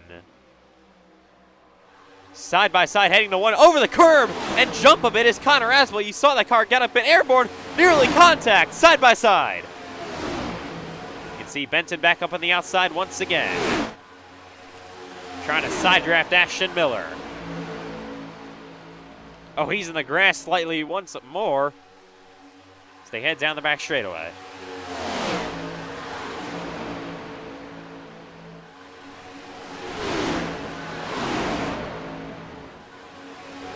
Side by side heading to 1 over the curb and jump a bit is Connor Asbell. You saw that car get up and airborne, nearly contact, side by side. You can see Benton back up on the outside once again. Trying to side draft Ashton Miller. Oh, he's in the grass slightly once more as they head down the back straightaway.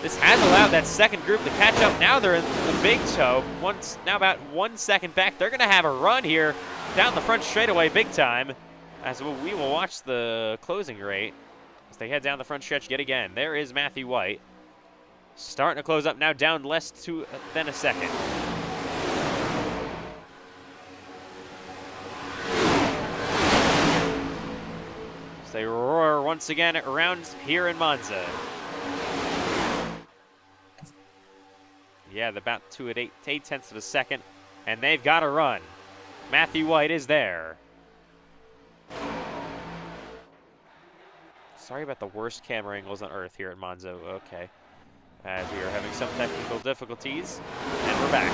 This has allowed that second group to catch up. Now they're in the big toe. Now about 1 second back. They're going to have a run here down the front straightaway big time. As we will watch the closing rate as they head down the front stretch yet again. There is Matthew White. Starting to close up now, down less than a second. So they roar once again around here in Monza. Yeah, they're about 2 at 8/10 of a second, and they've got a run. Matthew White is there. Sorry about the worst camera angles on Earth here at Monza. Okay. As we are having some technical difficulties, and we're back.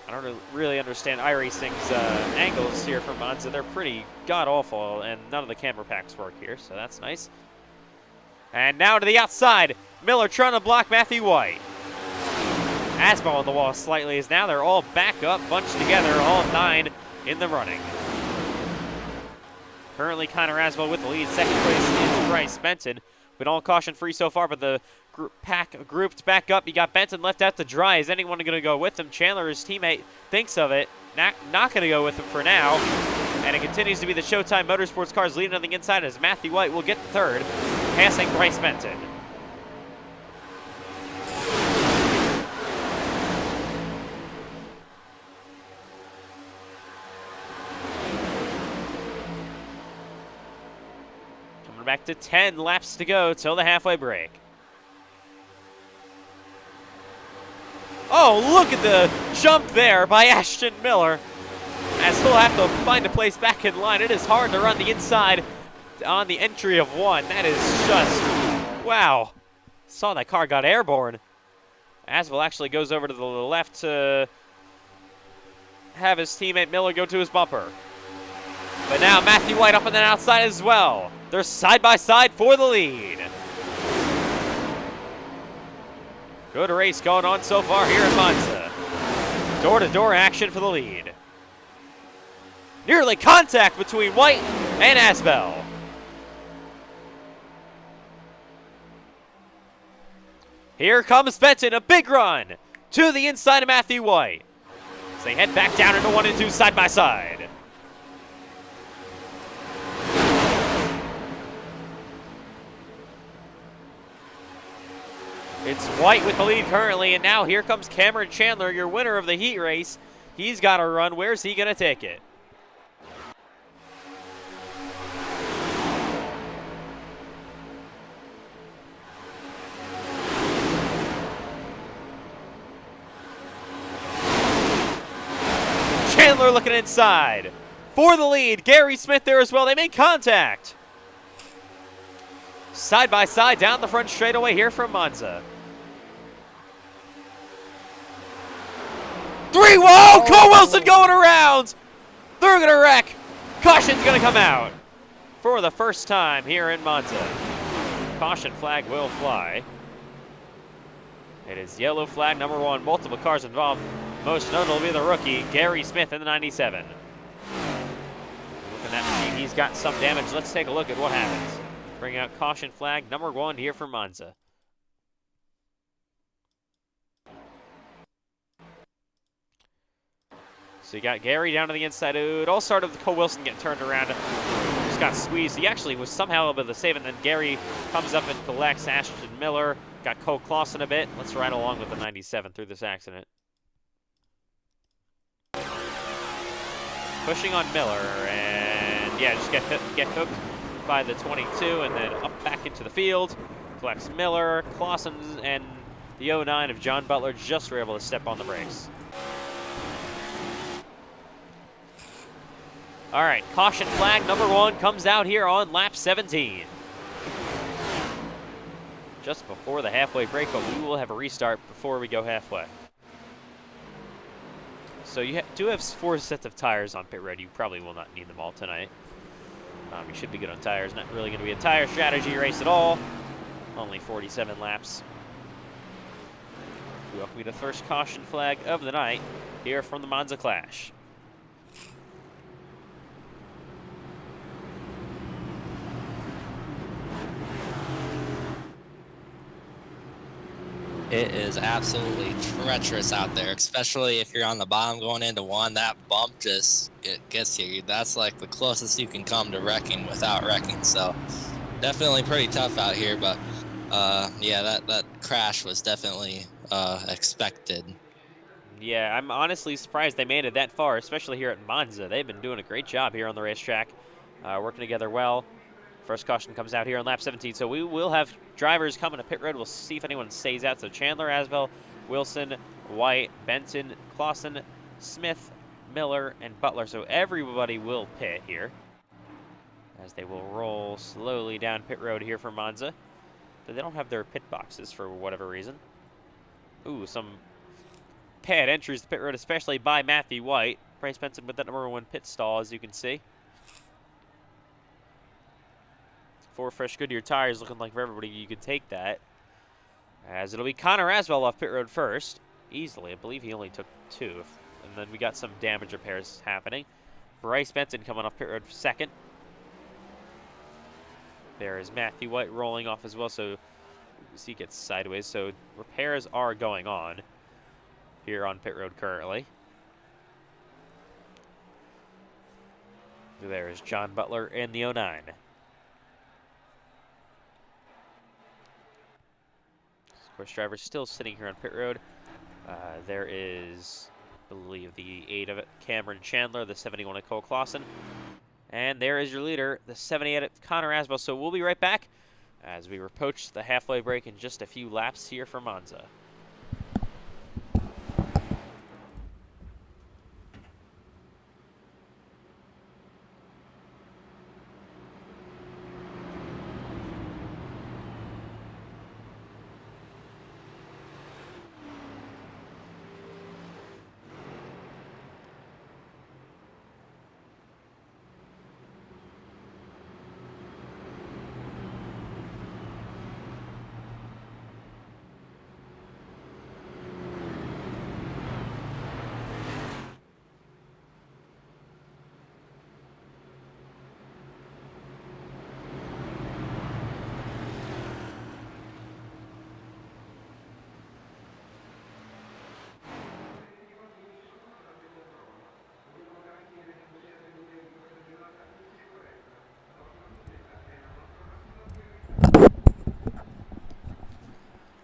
I don't really understand iRacing's angles here from Monza. They're pretty god-awful, and none of the camera packs work here, so that's nice. And now to the outside. Miller trying to block Matthew White. Asbell on the wall slightly as now they're all back up, bunched together, all 9 in the running. Currently Connor Asbell with the lead. Second place is Bryce Benton. Been all caution free so far, but the pack grouped back up. You got Benton left out to dry. Is anyone going to go with him? Chandler, his teammate, thinks of it. Not going to go with him for now. And it continues to be the Showtime Motorsports cars leading on the inside as Matthew White will get the third, passing Bryce Benton. Coming back to 10 laps to go till the halfway break. Oh, look at the jump there by Ashton Miller, as he'll have to find a place back in line. It is hard to run the inside on the entry of 1. That is just, wow. Saw that car got airborne. Asbell actually goes over to the left to have his teammate Miller go to his bumper. But now Matthew White up on the outside as well. They're side by side for the lead. Good race going on so far here in Monza. Door-to-door action for the lead. Nearly contact between White and Asbell. Here comes Benton, a big run to the inside of Matthew White. as they head back down into 1 and 2 side by side. It's White with the lead currently, and now here comes Cameron Chandler, your winner of the heat race. He's got a run. Where's he going to take it? Chandler looking inside for the lead. Gary Smith there as well. They make contact. Side by side down the front straightaway here from Monza. 3, whoa! Cole Wilson going around! They're gonna wreck. Caution's gonna come out for the first time here in Monza. Caution flag will fly. It is yellow flag number 1. Multiple cars involved. Most notably the rookie, Gary Smith in the 97. Looking at that machine, he's got some damage. Let's take a look at what happens. Bring out caution flag number 1 here for Monza. So you got Gary down to the inside. It all started with Cole Wilson getting turned around. Just got squeezed. He actually was somehow able to save it, and then Gary comes up and collects Ashton Miller. Got Cole Clausen a bit. Let's ride along with the 97 through this accident. Pushing on Miller, and yeah, just get hooked by the 22, and then up back into the field. Collects Miller, Clausen, and the 09 of John Butler just were able to step on the brakes. All right, caution flag number 1 comes out here on lap 17. Just before the halfway break, but we will have a restart before we go halfway. So you do have 4 sets of tires on pit road. You probably will not need them all tonight. You should be good on tires. Not really going to be a tire strategy race at all. Only 47 laps. We welcome you to the first caution flag of the night here from the Monza Clash. It is absolutely treacherous out there, especially if you're on the bottom going into 1. That bump just gets you. That's like the closest you can come to wrecking without wrecking. So definitely pretty tough out here. But yeah, that crash was definitely expected. Yeah, I'm honestly surprised they made it that far, especially here at Monza. They've been doing a great job here on the racetrack, working together well. First caution comes out here on lap 17, so we will have drivers coming to pit road. We'll see if anyone stays out. So Chandler, Asbell, Wilson, White, Benton, Clausen, Smith, Miller, and Butler. So everybody will pit here as they will roll slowly down pit road here for Monza. But they don't have their pit boxes for whatever reason. Ooh, some pad entries to pit road, especially by Matthew White. Bryce Benson with that number 1 pit stall, as you can see. 4 fresh Goodyear tires looking like for everybody you could take that. As it'll be Connor Asbell off pit road first. Easily, I believe he only took 2. And then we got some damage repairs happening. Bryce Benson coming off pit road second. There is Matthew White rolling off as well, so he gets sideways. So repairs are going on here on pit road currently. There is John Butler in the 09. Of course, driver's still sitting here on pit road. There is, I believe, the 8 of it, Cameron Chandler, the 71 of Cole Clausen. And there is your leader, the 78 of Connor Asbell. So we'll be right back as we approach the halfway break in just a few laps here for Monza.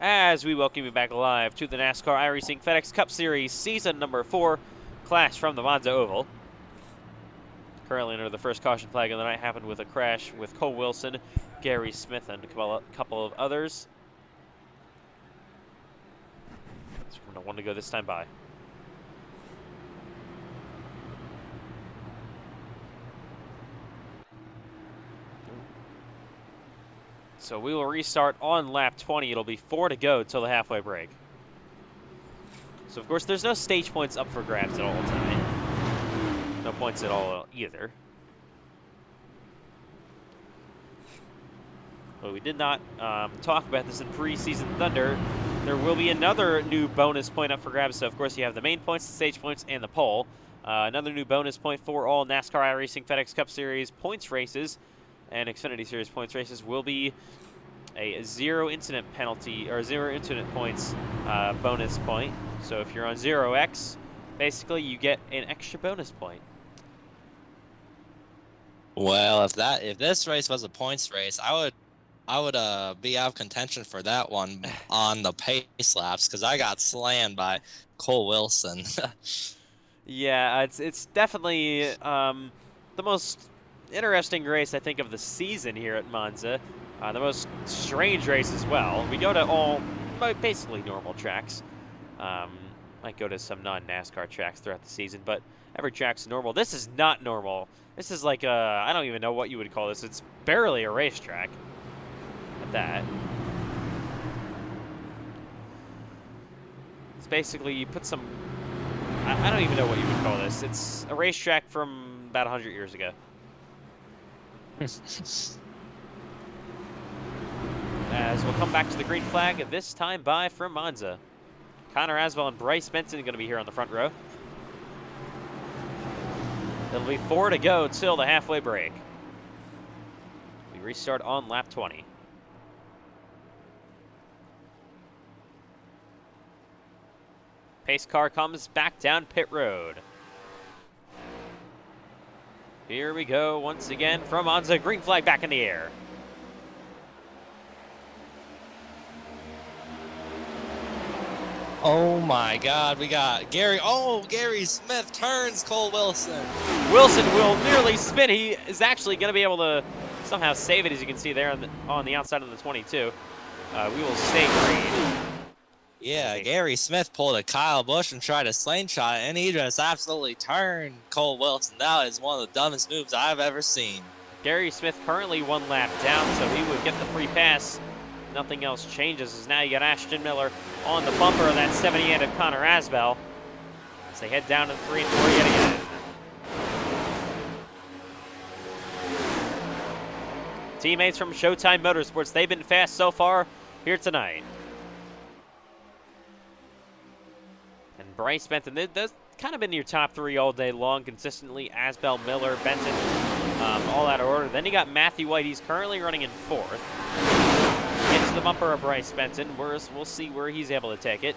as we welcome you back live to the NASCAR iRacing FedEx Cup Series Season number 4, clash from the Monza Oval. Currently under the first caution flag of the night happened with a crash with Cole Wilson, Gary Smith, and a couple of others. So we're going to want to go this time by. So we will restart on lap 20. It'll be 4 to go till the halfway break. So of course there's no stage points up for grabs at all tonight. No points at all either. But we did not talk about this in preseason Thunder. There will be another new bonus point up for grabs. So of course you have the main points, the stage points, and the pole. Another new bonus point for all NASCAR iRacing FedEx Cup Series points races and Xfinity Series points races will be a 0 incident penalty or 0 incident points bonus point. So if you're on 0x, basically you get an extra bonus point. Well, if this race was a points race, I would be out of contention for that one on the pace laps because I got slammed by Cole Wilson. Yeah, it's definitely the most interesting race, I think, of the season here at Monza. The most strange race as well. We go to all basically normal tracks. Might go to some non-NASCAR tracks throughout the season, but every track's normal. This is not normal. This is like I don't even know what you would call this. It's barely a racetrack at that. It's basically, you put some, I don't even know what you would call this. It's a racetrack from about 100 years ago. As we'll come back to the green flag, this time by from Monza. Connor Aswell and Bryce Benson are going to be here on the front row. It'll be 4 to go till the halfway break. We restart on lap 20. Pace car comes back down pit road. Here we go once again from Monza. Green flag back in the air. Oh my God, we got Gary. Oh, Gary Smith turns Cole Wilson. Wilson will nearly spin. He is actually going to be able to somehow save it, as you can see there on the outside of the 22. We will stay green. Yeah, Gary Smith pulled a Kyle Busch and tried a slingshot, and he just absolutely turned Cole Wilson. That is one of the dumbest moves I've ever seen. Gary Smith currently 1 lap down, so he would get the free pass. Nothing else changes, as now you got Ashton Miller on the bumper of that 78 of Connor Asbell as they head down to 3 and 4 yet again. Teammates from Showtime Motorsports, they've been fast so far here tonight. And Bryce Benson, they've kind of been your top 3 all day long consistently. Asbell, Miller, Benson, all out of order. Then you got Matthew White, he's currently running in 4th. Into the bumper of Bryce Benson. We'll see where he's able to take it.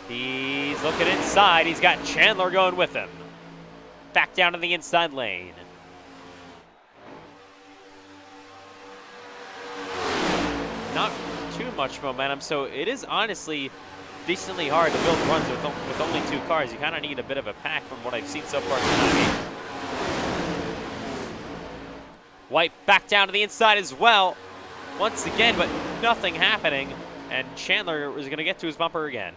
He's looking inside. He's got Chandler going with him. Back down to the inside lane. Not too much momentum, so it is honestly decently hard to build runs with only 2 cars. You kind of need a bit of a pack from what I've seen so far tonight. White back down to the inside as well. Once again, but nothing happening, and Chandler is going to get to his bumper again.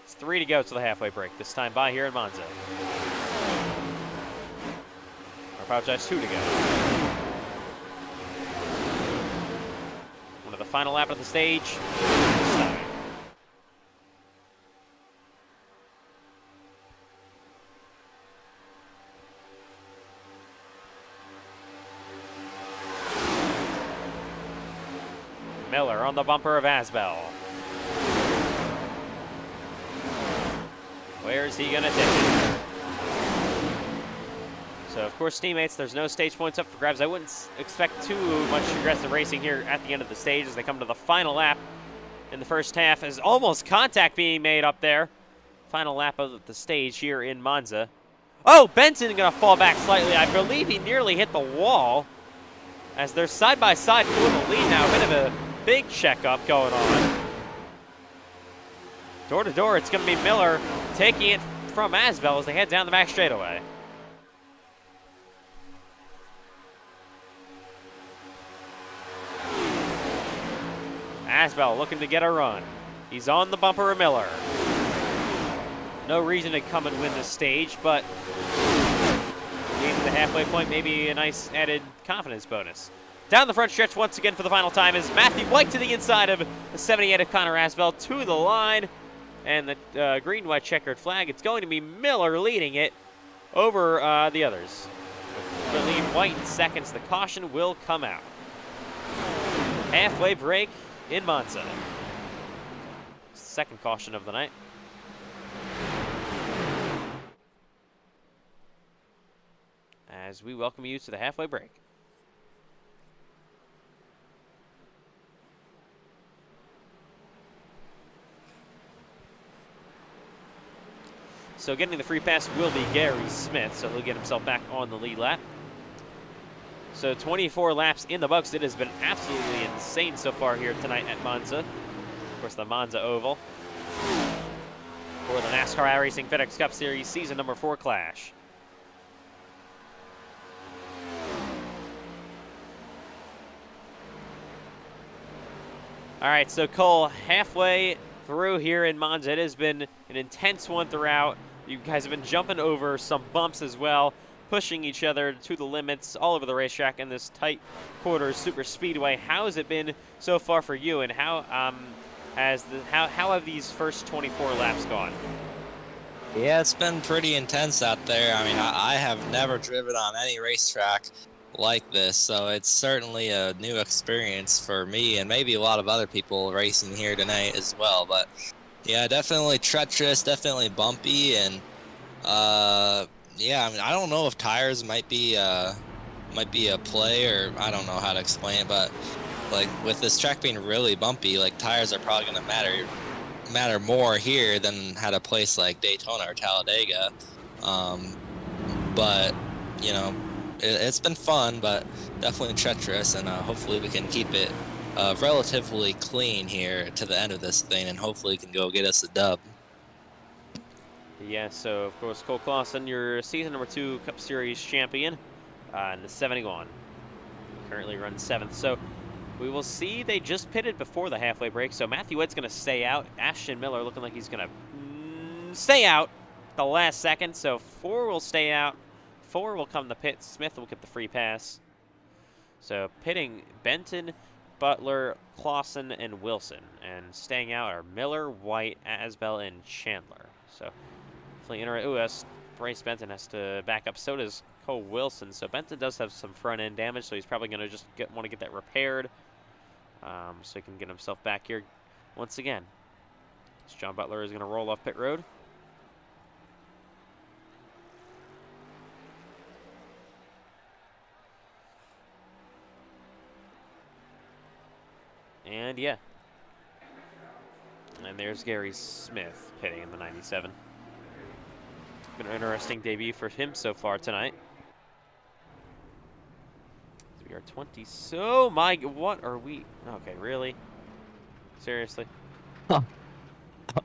It's 3 to go to the halfway break, this time by here in Monza. I apologize, 2 to go. One of the final lap of the stage. This time. Miller on the bumper of Asbell. Where's he gonna take it? So of course, teammates, there's no stage points up for grabs. I wouldn't expect too much aggressive racing here at the end of the stage as they come to the final lap in the first half. As almost contact being made up there. Final lap of the stage here in Monza. Oh, Benson gonna fall back slightly. I believe he nearly hit the wall. as they're side-by-side for the lead now. A bit of a big checkup going on. Door to door, it's going to be Miller taking it from Asbel as they head down the back straightaway. Asbel looking to get a run. He's on the bumper of Miller. No reason to come and win this stage, but getting to the halfway point, maybe a nice added confidence bonus. Down the front stretch once again for the final time is Matthew White to the inside of the 78 of Connor Asbel to the line. And the green-white checkered flag, it's going to be Miller leading it over the others. With lead White in seconds, the caution will come out. Halfway break in Monza. Second caution of the night. As we welcome you to the halfway break. So getting the free pass will be Gary Smith, so he'll get himself back on the lead lap. So 24 laps in the books. It has been absolutely insane so far here tonight at Monza. Of course, the Monza Oval for the NASCAR iRacing FedEx Cup Series Season number 4 clash. All right, so Cole, halfway through here in Monza, it has been an intense one throughout. You guys have been jumping over some bumps as well, pushing each other to the limits all over the racetrack in this tight quarters super speedway. How has it been so far for you, and how have these first 24 laps gone? Yeah, it's been pretty intense out there. I mean, I have never driven on any racetrack like this, so it's certainly a new experience for me and maybe a lot of other people racing here tonight as well. But yeah, definitely treacherous, definitely bumpy, and yeah, I mean, I don't know if tires might be a play, or I don't know how to explain it, but like with this track being really bumpy, like tires are probably going to matter more here than at a place like Daytona or Talladega. But you know, it's been fun, but definitely treacherous, and hopefully we can keep it relatively clean here to the end of this thing, and hopefully can go get us a dub. Yeah, so of course Cole Clausen, your season number 2 Cup Series champion in the 71. Currently runs 7th. So we will see. They just pitted before the halfway break, so Matthew White's going to stay out. Ashton Miller looking like he's going to stay out the last second, so 4 will stay out. 4 will come to pit. Smith will get the free pass. So pitting Benton, Butler, Clausen, and Wilson. And staying out are Miller, White, Asbel, and Chandler. So definitely interesting. Ooh, Bryce Benton has to back up. So does Cole Wilson. So Benton does have some front end damage, so he's probably going to just want to get that repaired, so he can get himself back here once again. So John Butler is going to roll off pit road. And yeah. And there's Gary Smith pitting in the 97. Been an interesting debut for him so far tonight. We are 20. So, what are we? Okay, really? Seriously? Huh.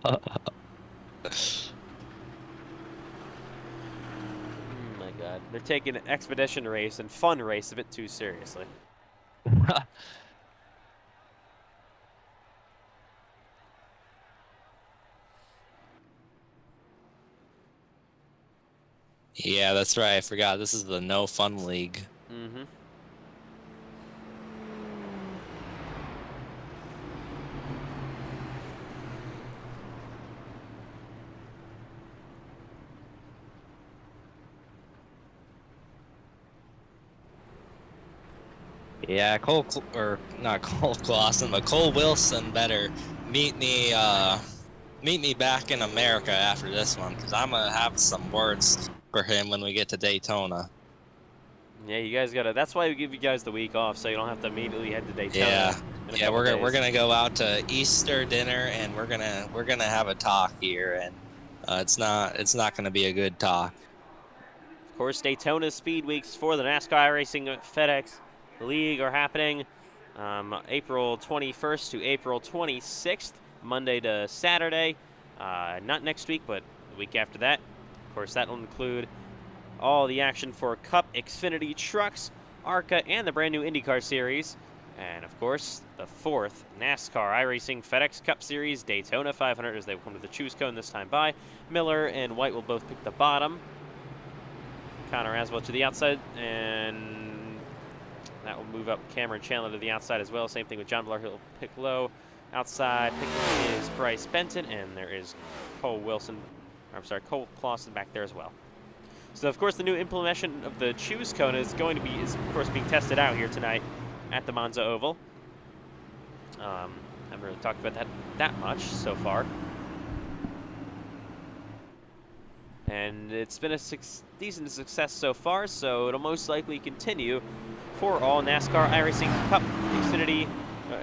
Oh my God. They're taking an expedition race and fun race a bit too seriously. Yeah, that's right. I forgot. This is the No Fun League. Mm-hmm. Yeah, not Cole Clausen, but Cole Wilson better meet me back in America after this one, because I'm gonna have some words for him when we get to Daytona. Yeah, you guys gotta. That's why we give you guys the week off, so you don't have to immediately head to Daytona. Yeah, we're gonna go out to Easter dinner, and we're gonna have a talk here, and it's not gonna be a good talk. Of course, Daytona Speed Weeks for the NASCAR Racing FedEx League are happening April 21st to April 26th, Monday to Saturday. Not next week, but the week after that. Of course, that will include all the action for Cup, Xfinity, Trucks, ARCA, and the brand new IndyCar Series. And, of course, the 4th NASCAR iRacing FedEx Cup Series Daytona 500 as they will come to the choose cone this time by. Miller and White will both pick the bottom. Connor Aswell to the outside, and that will move up Cameron Chandler to the outside as well. Same thing with John Blair. He'll pick low. Outside picking is Bryce Benton, and there is Cole Clausen back there as well. So, of course, the new implementation of the choose cone is of course, being tested out here tonight at the Monza Oval. Haven't really talked about that much so far. And it's been a decent success so far, so it'll most likely continue for all NASCAR iRacing Cup, Xfinity,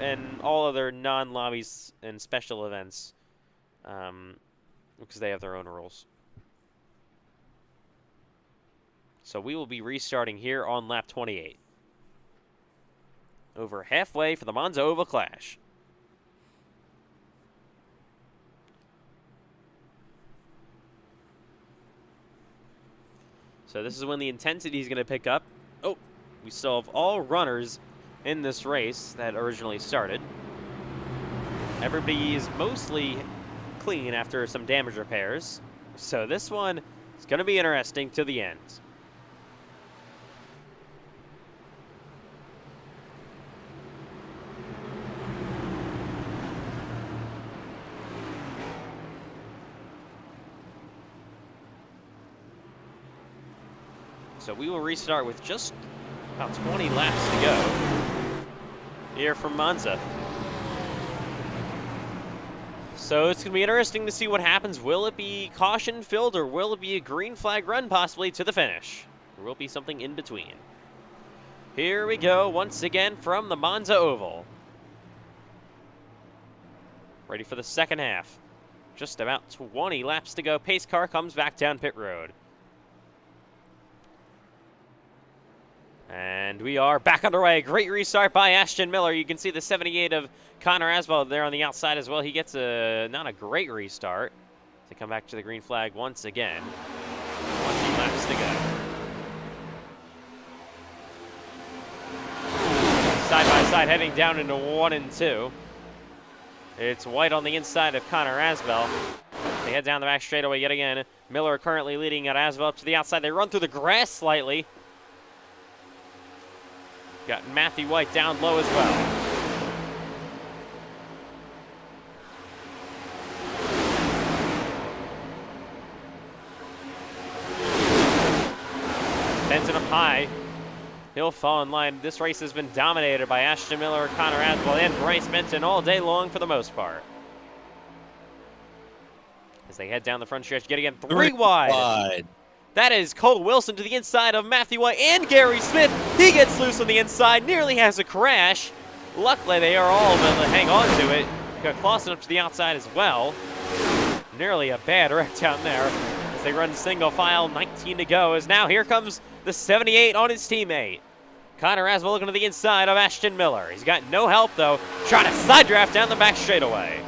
and all other non-lobbies and special events, because they have their own rules. So we will be restarting here on lap 28. Over halfway for the Monza Oval Clash. So this is when the intensity is going to pick up. Oh, we still have all runners in this race that originally started. Everybody is mostly clean after some damage repairs. So this one is going to be interesting to the end. So we will restart with just about 20 laps to go here from Monza. So it's going to be interesting to see what happens. Will it be caution-filled, or will it be a green flag run possibly to the finish? There will be something in between. Here we go once again from the Monza Oval. Ready for the second half. Just about 20 laps to go. Pace car comes back down pit road. And we are back underway. Great restart by Ashton Miller. You can see the 78 of Connor Aswell there on the outside as well. He gets not a great restart to come back to the green flag once again. 20 laps to go. Side by side heading down into 1 and 2. It's White on the inside of Connor Aswell. They head down the back straightaway yet again. Miller currently leading at Aswell up to the outside. They run through the grass slightly. Got Matthew White down low as well. Benton up high. He'll fall in line. This race has been dominated by Ashton Miller, Connor Aswell, and Bryce Benton all day long for the most part. As they head down the front stretch, yet again, three wide. That is Cole Wilson to the inside of Matthew White and Gary Smith. He gets loose on the inside, nearly has a crash. Luckily, they are all able to hang on to it. Got Clausen up to the outside as well. Nearly a bad wreck down there as they run single file, 19 to go. As now here comes the 78 on his teammate. Connor Aswell looking to the inside of Ashton Miller. He's got no help, though. Trying to side draft down the back straightaway.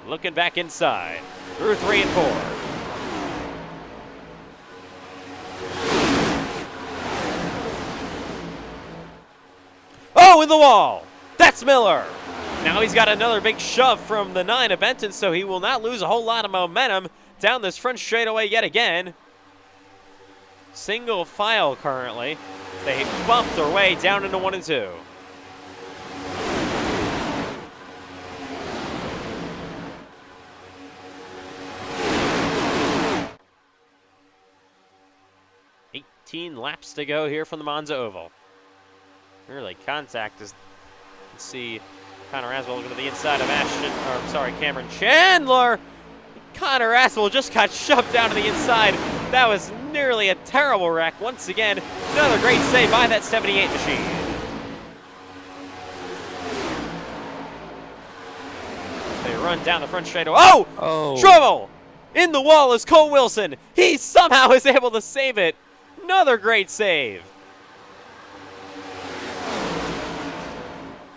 Looking back inside through 3 and 4. Oh, in the wall. That's Miller. Now he's got another big shove from the 9 of Benton, so he will not lose a whole lot of momentum down this front straightaway yet again. Single file currently. They bumped their way down into 1 and 2. Laps to go here from the Monza Oval. Really, contact is. Let's see. Connor Aswell looking to the inside of Cameron Chandler. Connor Aswell just got shoved down to the inside. That was nearly a terrible wreck. Once again, another great save by that 78 machine. They run down the front straightaway. Oh! Trouble! In the wall is Cole Wilson. He somehow is able to save it. Another great save.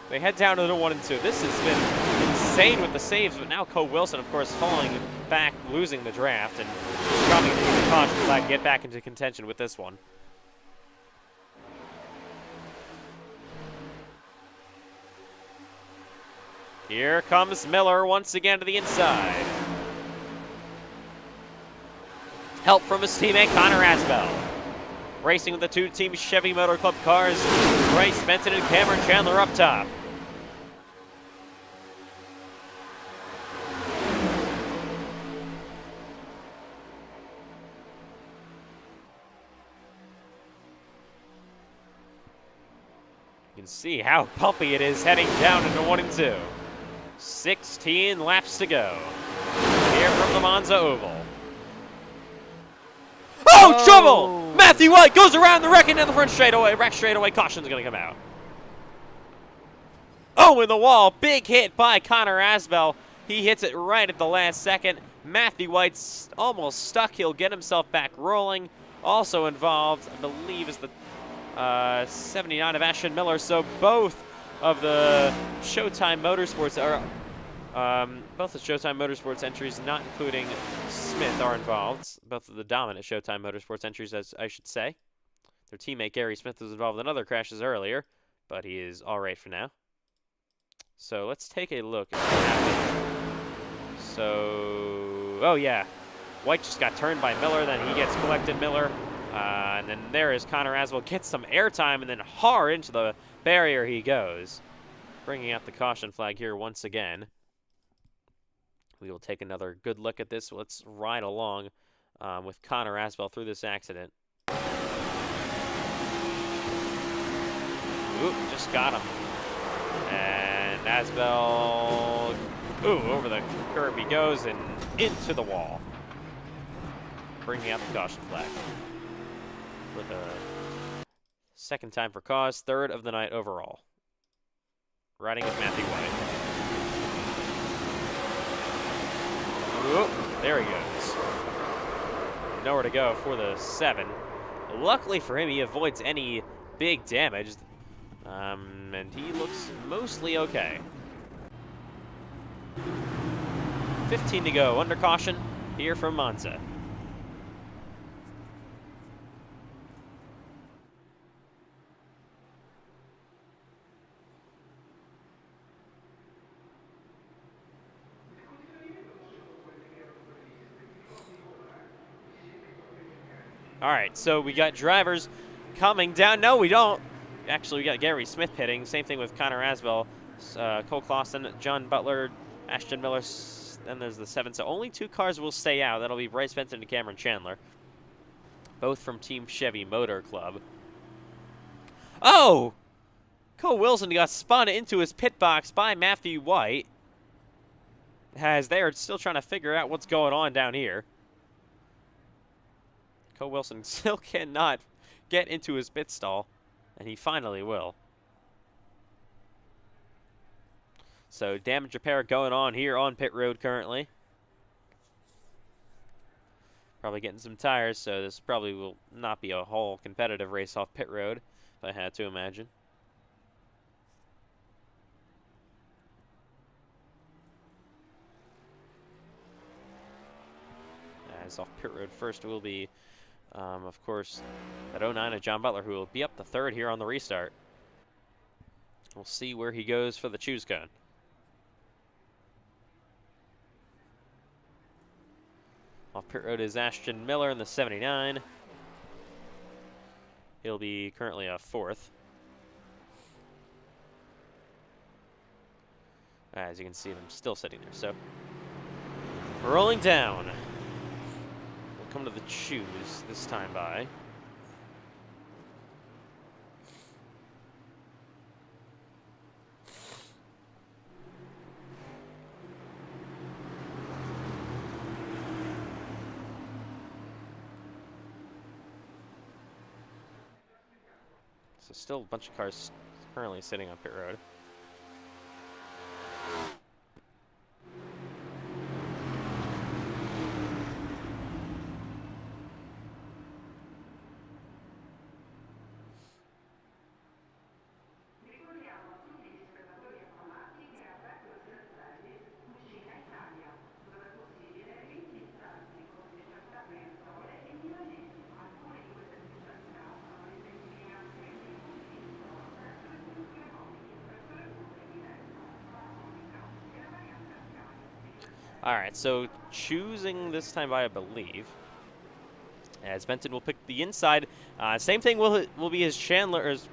They head down to the 1 and 2. This has been insane with the saves, but now Cole Wilson, of course, falling back, losing the draft, and probably going to use the caution flag to get back into contention with this one. Here comes Miller once again to the inside. Help from his teammate Connor Asbell. Racing with the two-team Chevy Motor Club cars, Bryce Benson and Cameron Chandler up top. You can see how bumpy it is heading down into 1 and 2. 16 laps to go. Here from the Monza Oval. Oh, trouble! Matthew White goes around the wreck into the front straightaway. Wreck straightaway, caution's going to come out. Oh, in the wall. Big hit by Connor Asbell. He hits it right at the last second. Matthew White's almost stuck. He'll get himself back rolling. Also involved, I believe, is the 79 of Ashton Miller. So both of the Showtime Motorsports entries, not including Smith, are involved. Both of the dominant Showtime Motorsports entries, as I should say. Their teammate Gary Smith was involved in other crashes earlier, but he is all right for now. So let's take a look at what happened. So, oh yeah, White just got turned by Miller, then he gets collected Miller. And then there is Connor Aswell, gets some airtime, and then hard into the barrier he goes. Bringing out the caution flag here once again. We will take another good look at this. Let's ride along with Connor Asbell through this accident. Oop, just got him. And Asbell, over the curb he goes and into the wall. Bringing out the caution flag. For the second time for cause, third of the night overall. Riding with Matthew White. Oop, there he goes. Nowhere to go for the 7. Luckily for him, he avoids any big damage. And he looks mostly okay. 15 to go, under caution, here from Monza. All right, so we got drivers coming down. No, we don't. Actually, we got Gary Smith hitting. Same thing with Connor Asbell, Cole Clausen, John Butler, Ashton Miller. Then there's the 7. So only 2 cars will stay out. That'll be Bryce Benson and Cameron Chandler, both from Team Chevy Motor Club. Oh! Cole Wilson got spun into his pit box by Matthew White, as they are still trying to figure out what's going on down here. Cole Wilson still cannot get into his pit stall, and he finally will. So damage repair going on here on pit road currently. Probably getting some tires, so this probably will not be a whole competitive race off pit road, if I had to imagine. As off pit road first will be, of course, that 09 of John Butler, who will be up to 3rd here on the restart. We'll see where he goes for the choose cone. Off pit road is Ashton Miller in the 79. He'll be currently a 4th. As you can see, them still sitting there. So, rolling down. We'll come to the choose this time by. So still a bunch of cars currently sitting on pit road. All right, so choosing this time by, I believe, as Benton will pick the inside. Same thing will be his his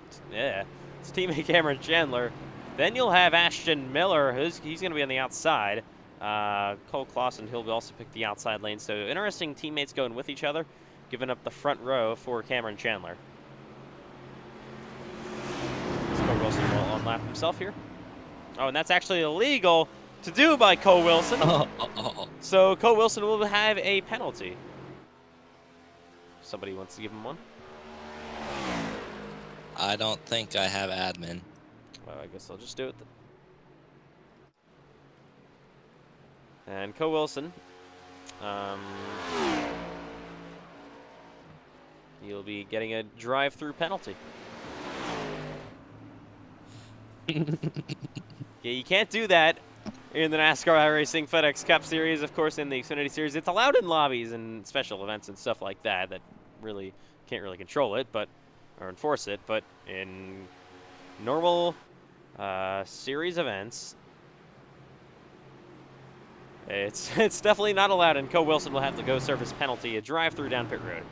teammate Cameron Chandler. Then you'll have Ashton Miller, he's going to be on the outside. Cole Clausen, he'll also pick the outside lane. So interesting teammates going with each other, giving up the front row for Cameron Chandler. Cole Wilson will unlap himself here. Oh, and that's actually illegal to do by Cole Wilson. So Cole Wilson will have a penalty. Somebody wants to give him one? I don't think I have admin. Well, I guess I'll just do it then. And Cole Wilson, he'll be getting a drive-through penalty. Yeah, you can't do that in the NASCAR iRacing FedEx Cup Series. Of course, in the Xfinity Series, it's allowed in lobbies and special events and stuff like that really can't really control it, or enforce it. But in normal series events, it's definitely not allowed, and Cole Wilson will have to go serve his penalty, a drive-through down pit road.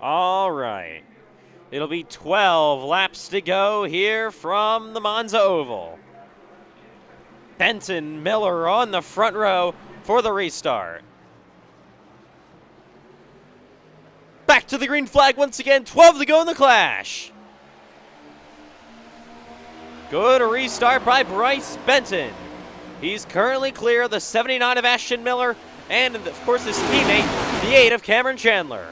All right. It'll be 12 laps to go here from the Monza Oval. Benton Miller on the front row for the restart. Back to the green flag once again. 12 to go in the clash. Good restart by Bryce Benton. He's currently clear of the 79 of Ashton Miller and, of course, his teammate, the 8 of Cameron Chandler.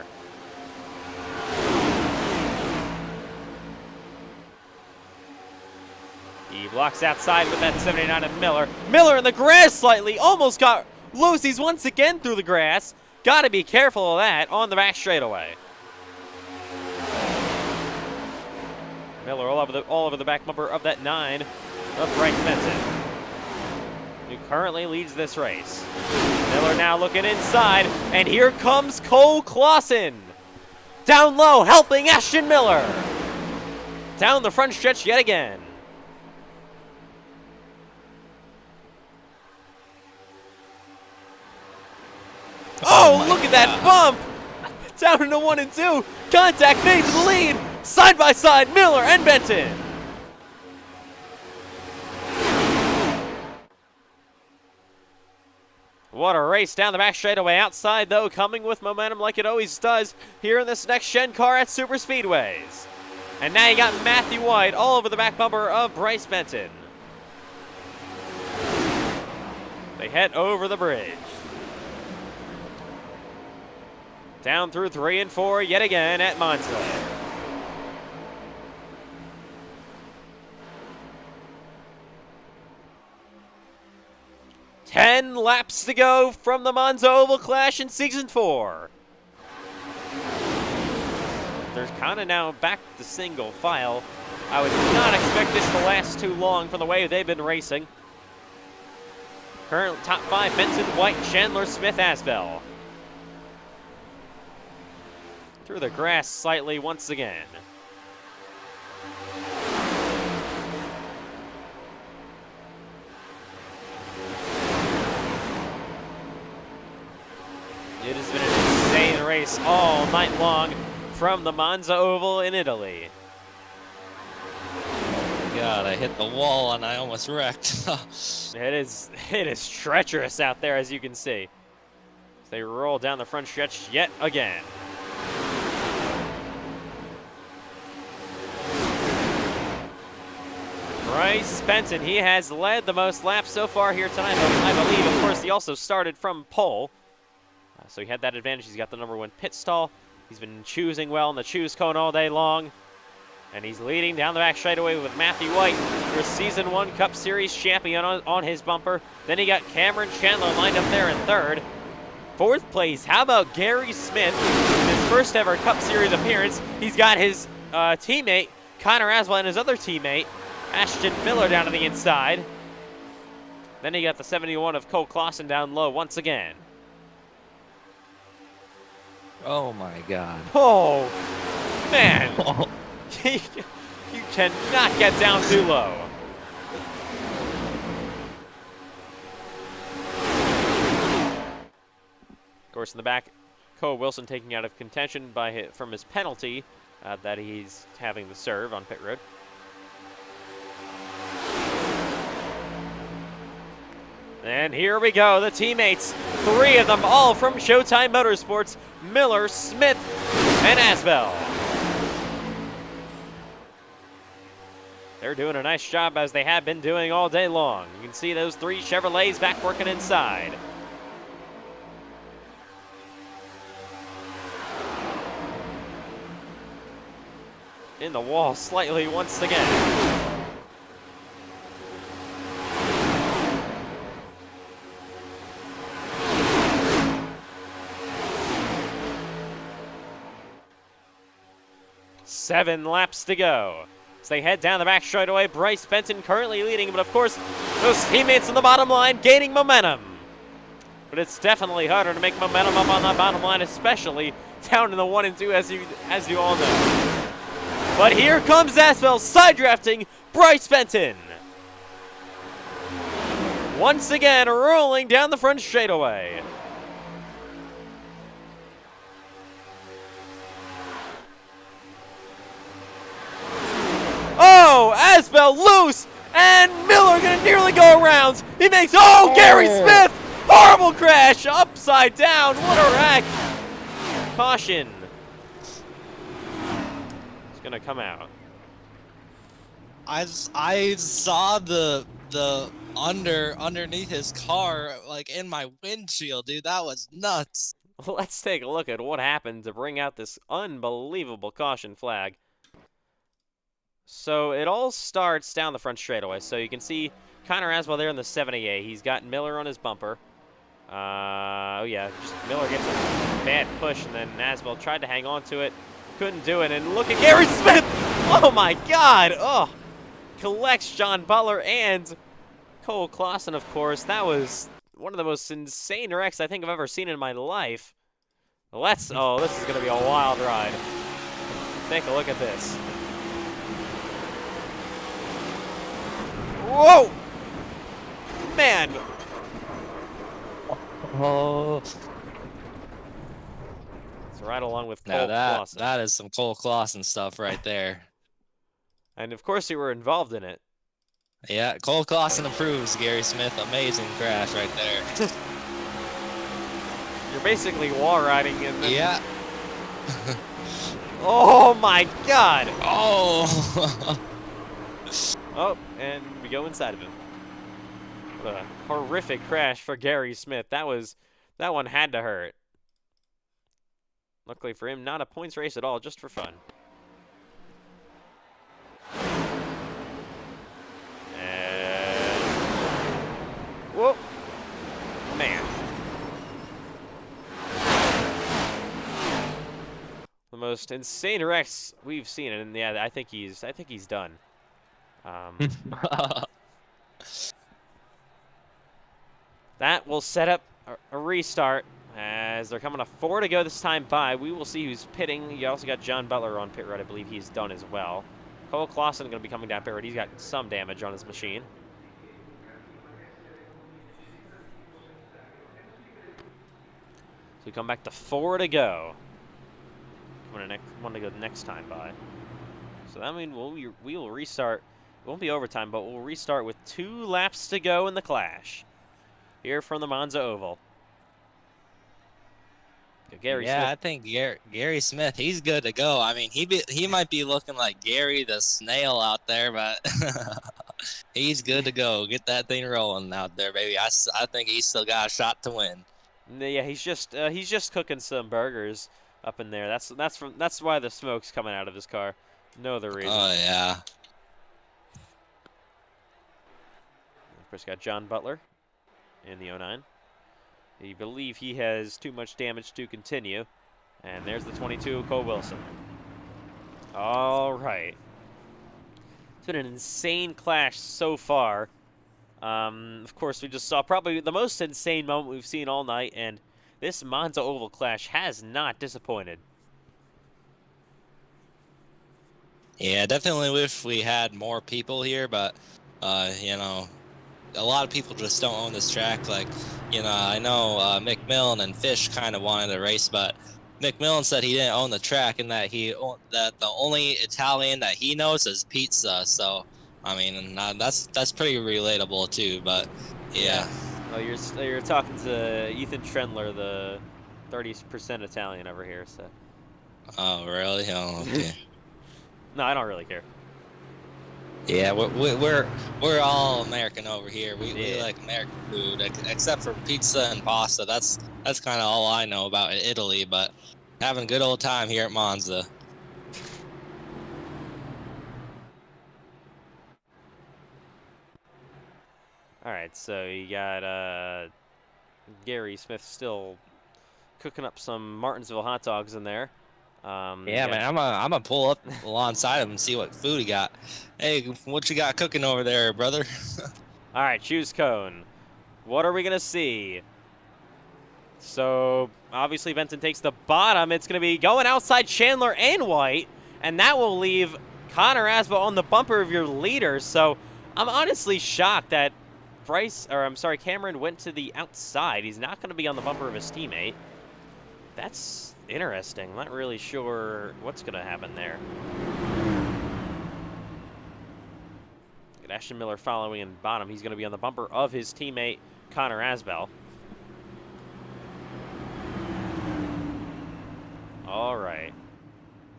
He blocks outside with that 79 of Miller. Miller in the grass slightly, almost got loosies once again through the grass. Got to be careful of that on the back straightaway. Miller all over the back bumper of that 9 of Bryce Benton, who currently leads this race. Miller now looking inside, and here comes Cole Clausen. Down low, helping Ashton Miller. Down the front stretch yet again. Oh, look at that bump! Down into 1 and 2. Contact made to the lead. Side by side, Miller and Benton. What a race down the back straightaway. Outside, though, coming with momentum like it always does here in this next-gen car at Super Speedways. And now you got Matthew White all over the back bumper of Bryce Benton. They head over the bridge. Down through 3 and 4 yet again at Monza. Ten laps to go from the Monza Oval Clash in Season 4. They're kind of now back to single file. I would not expect this to last too long from the way they've been racing. Current top 5, Benson, White, Chandler, Smith, Asbell. Through the grass slightly once again. It has been an insane race all night long from the Monza Oval in Italy. God, I hit the wall and I almost wrecked. It is treacherous out there, as you can see. They roll down the front stretch yet again. Bryce Benton, he has led the most laps so far here tonight. I believe, of course, he also started from pole. So he had that advantage. He's got the #1 pit stall. He's been choosing well in the choose cone all day long. And he's leading down the back straightaway with Matthew White, your Season 1 Cup Series champion on his bumper. Then he got Cameron Chandler lined up there in third. Fourth place, how about Gary Smith? In his first ever Cup Series appearance, he's got his teammate, Connor Aswell, and his other teammate, Ashton Miller, down to the inside. Then he got the 71 of Cole Clausen down low once again. Oh my God. Oh, man. You cannot get down too low. Of course, in the back, Cole Wilson taking out of contention from his penalty that he's having to serve on pit road. And here we go, the teammates, 3 of them, all from Showtime Motorsports, Miller, Smith, and Asbell. They're doing a nice job as they have been doing all day long. You can see those 3 Chevrolets back working inside. In the wall slightly once again. Seven laps to go. As they head down the back straightaway, Bryce Benton currently leading, but of course, those teammates on the bottom line gaining momentum. But it's definitely harder to make momentum up on that bottom line, especially down in the 1 and 2, as you all know. But here comes Asbell side drafting Bryce Benton. Once again, rolling down the front straightaway. Oh, Asbell loose, and Miller gonna nearly go around. He makes, Gary Smith, horrible crash, upside down, what a wreck. Caution. It's gonna come out. I saw the underneath his car, like in my windshield, dude. That was nuts. Let's take a look at what happened to bring out this unbelievable caution flag. So it all starts down the front straightaway. So you can see Connor Aswell there in the 78. He's got Miller on his bumper. Miller gets a bad push, and then Aswell tried to hang on to it. Couldn't do it, and look at Gary Smith! Oh my God! Oh, collects John Butler and Cole Clausen, of course. That was one of the most insane wrecks I think I've ever seen in my life. This is gonna be a wild ride. Take a look at this. Whoa! Man! Oh. It's right along with Cole Now Clausen. that is some Cole Clausen stuff right there. And of course you were involved in it. Yeah, Cole Clausen approves. Gary Smith, amazing crash right there. You're basically wall riding in the... Yeah. Oh my God! Oh. Oh, and we go inside of him. What a horrific crash for Gary Smith. That one had to hurt. Luckily for him, not a points race at all, just for fun. And whoa, man! The most insane wrecks we've seen, and yeah, I think he's done. That will set up a restart as they're coming to 4 to go this time by. We will see who's pitting. You also got John Butler on pit road. I believe he's done as well. Cole Clausen going to be coming down pit road. He's got some damage on his machine. So we come back to 4 to go. One to go next time by. So that means we will restart. It won't be overtime, but we'll restart with 2 laps to go in the clash. Here from the Monza Oval. Gary Smith. I think Gary Smith, he's good to go. I mean, he might be looking like Gary the Snail out there, but he's good to go. Get that thing rolling out there, baby. I think he's still got a shot to win. Yeah, he's just cooking some burgers up in there. That's why the smoke's coming out of his car. No other reason. Oh yeah. Of course, got John Butler in the 09. You believe he has too much damage to continue. And there's the 22, Cole Wilson. All right. It's been an insane clash so far. Of course, we just saw probably the most insane moment we've seen all night, and this Monza Oval clash has not disappointed. Yeah, definitely wish we had more people here, but you know, a lot of people just don't own this track. Like, you know, I know McMillan and Fish kind of wanted to race, but McMillan said he didn't own the track and that that the only Italian that he knows is pizza. So, I mean, that's pretty relatable too. But yeah. Well, you're talking to Ethan Trendler, the 30% Italian over here. So. Oh really? Oh, okay. No, I don't really care. Yeah, we're all American over here. We like American food, except for pizza and pasta. That's kind of all I know about Italy. But having a good old time here at Monza. All right, so you got Gary Smith still cooking up some Martinsville hot dogs in there. Yeah, man, I'm gonna pull up alongside him and see what food he got. Hey, what you got cooking over there, brother? All right, choose cone. What are we gonna see? So obviously Benton takes the bottom. It's gonna be going outside Chandler and White, and that will leave Connor Asbo on the bumper of your leader. So I'm honestly shocked that Cameron went to the outside. He's not gonna be on the bumper of his teammate. That's interesting. Not really sure what's going to happen there. Get Ashton Miller following in bottom. He's going to be on the bumper of his teammate, Connor Asbell. All right.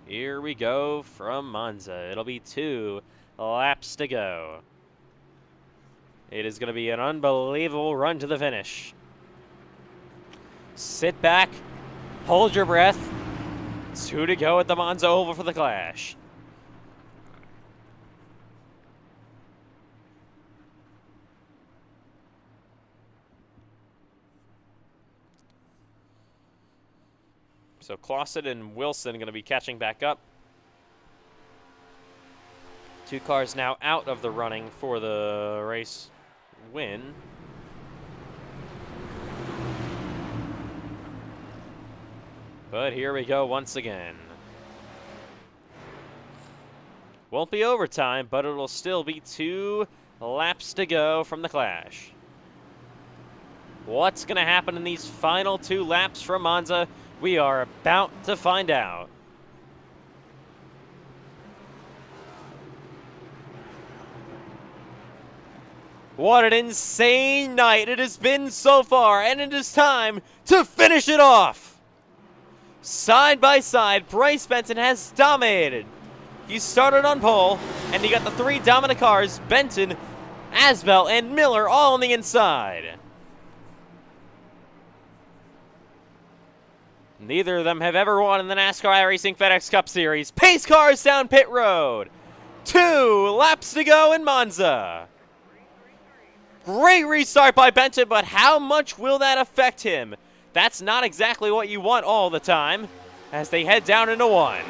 Here we go from Monza. It'll be 2 laps to go. It is going to be an unbelievable run to the finish. Sit back. Hold your breath. 2 to go at the Monza Oval for the clash. So Clausen and Wilson going to be catching back up. 2 cars now out of the running for the race win. But here we go once again. Won't be overtime, but it'll still be 2 laps to go from the clash. What's going to happen in these final 2 laps from Monza? We are about to find out. What an insane night it has been so far, and it is time to finish it off. Side by side, Bryce Benton has dominated. He started on pole, and he got the 3 dominant cars, Benton, Asbell, and Miller, all on the inside. Neither of them have ever won in the NASCAR iRacing FedEx Cup Series. Pace cars down pit road. 2 laps to go in Monza. Great restart by Benton, but how much will that affect him? That's not exactly what you want all the time, as they head down into 1.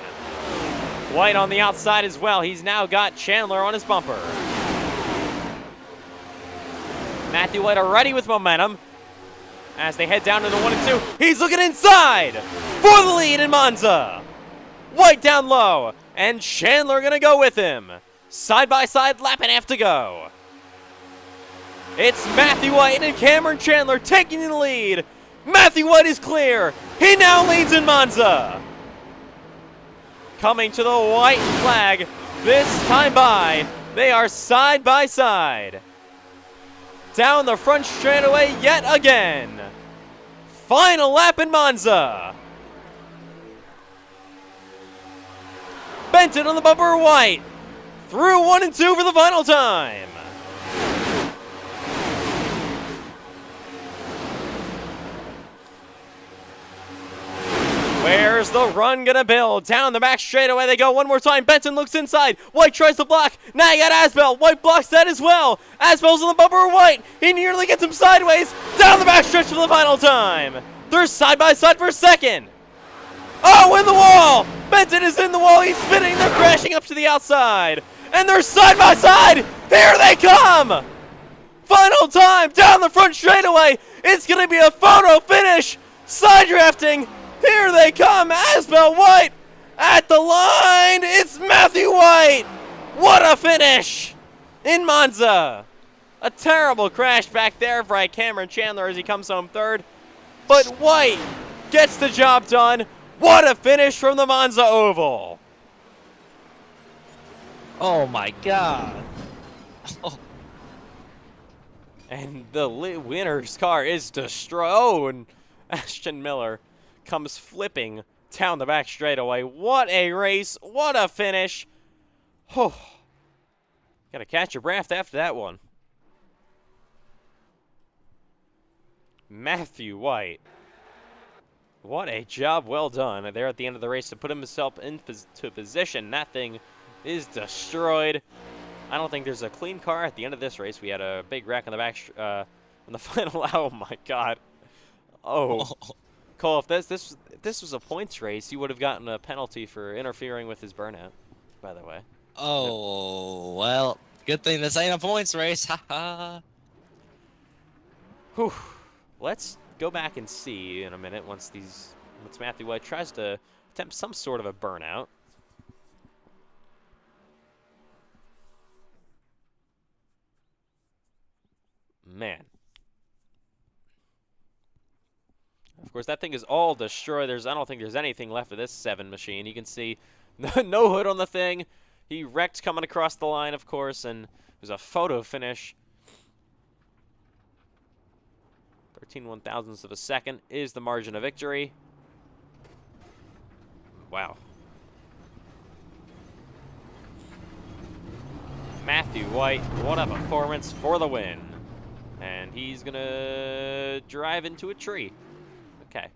White on the outside as well. He's now got Chandler on his bumper. Matthew White already with momentum as they head down into 1 and 2. He's looking inside for the lead in Monza. White down low, and Chandler going to go with him. Side by side, lap and a half to go. It's Matthew White and Cameron Chandler taking the lead. Matthew White is clear. He now leads in Monza. Coming to the white flag this time by. They are side by side. Down the front straightaway yet again. Final lap in Monza. Benton on the bumper, White. Through 1 and 2 for the final time. Where's the run gonna build? Down the back straightaway they go one more time. Benson looks inside. White tries to block. Now you got Asbel. White blocks that as well. Asbel's on the bumper of White. He nearly gets him sideways. Down the back stretch for the final time. They're side by side for second. Oh, in the wall. Benson is in the wall. He's spinning. They're crashing up to the outside. And they're side by side. Here they come. Final time down the front straightaway. It's going to be a photo finish. Side drafting. Here they come. Asbel White at the line. It's Matthew White. What a finish in Monza. A terrible crash back there by Cameron Chandler as he comes home third. But White gets the job done. What a finish from the Monza Oval. Oh my God. Oh. And the winner's car is destroyed. Oh, and Ashton Miller comes flipping down the back straightaway. What a race. What a finish. Oh, gotta catch your breath after that one. Matthew White. What a job well done there at the end of the race to put himself into position. That thing is destroyed. I don't think there's a clean car at the end of this race. We had a big wreck on the back in the final. Oh my God! Oh, Cole, if this was a points race, you would have gotten a penalty for interfering with his burnout. By the way. Oh, well, good thing this ain't a points race. Haha. Whew. Let's go back and see in a minute once Matthew White tries to attempt some sort of a burnout. Man. Of course, that thing is all destroyed. I don't think there's anything left of this 7 machine. You can see no hood on the thing. He wrecked coming across the line, of course, and it was a photo finish. 13 one-thousandths of a second is the margin of victory. Wow. Matthew White, what a performance for the win. And he's going to drive into a tree. Okay.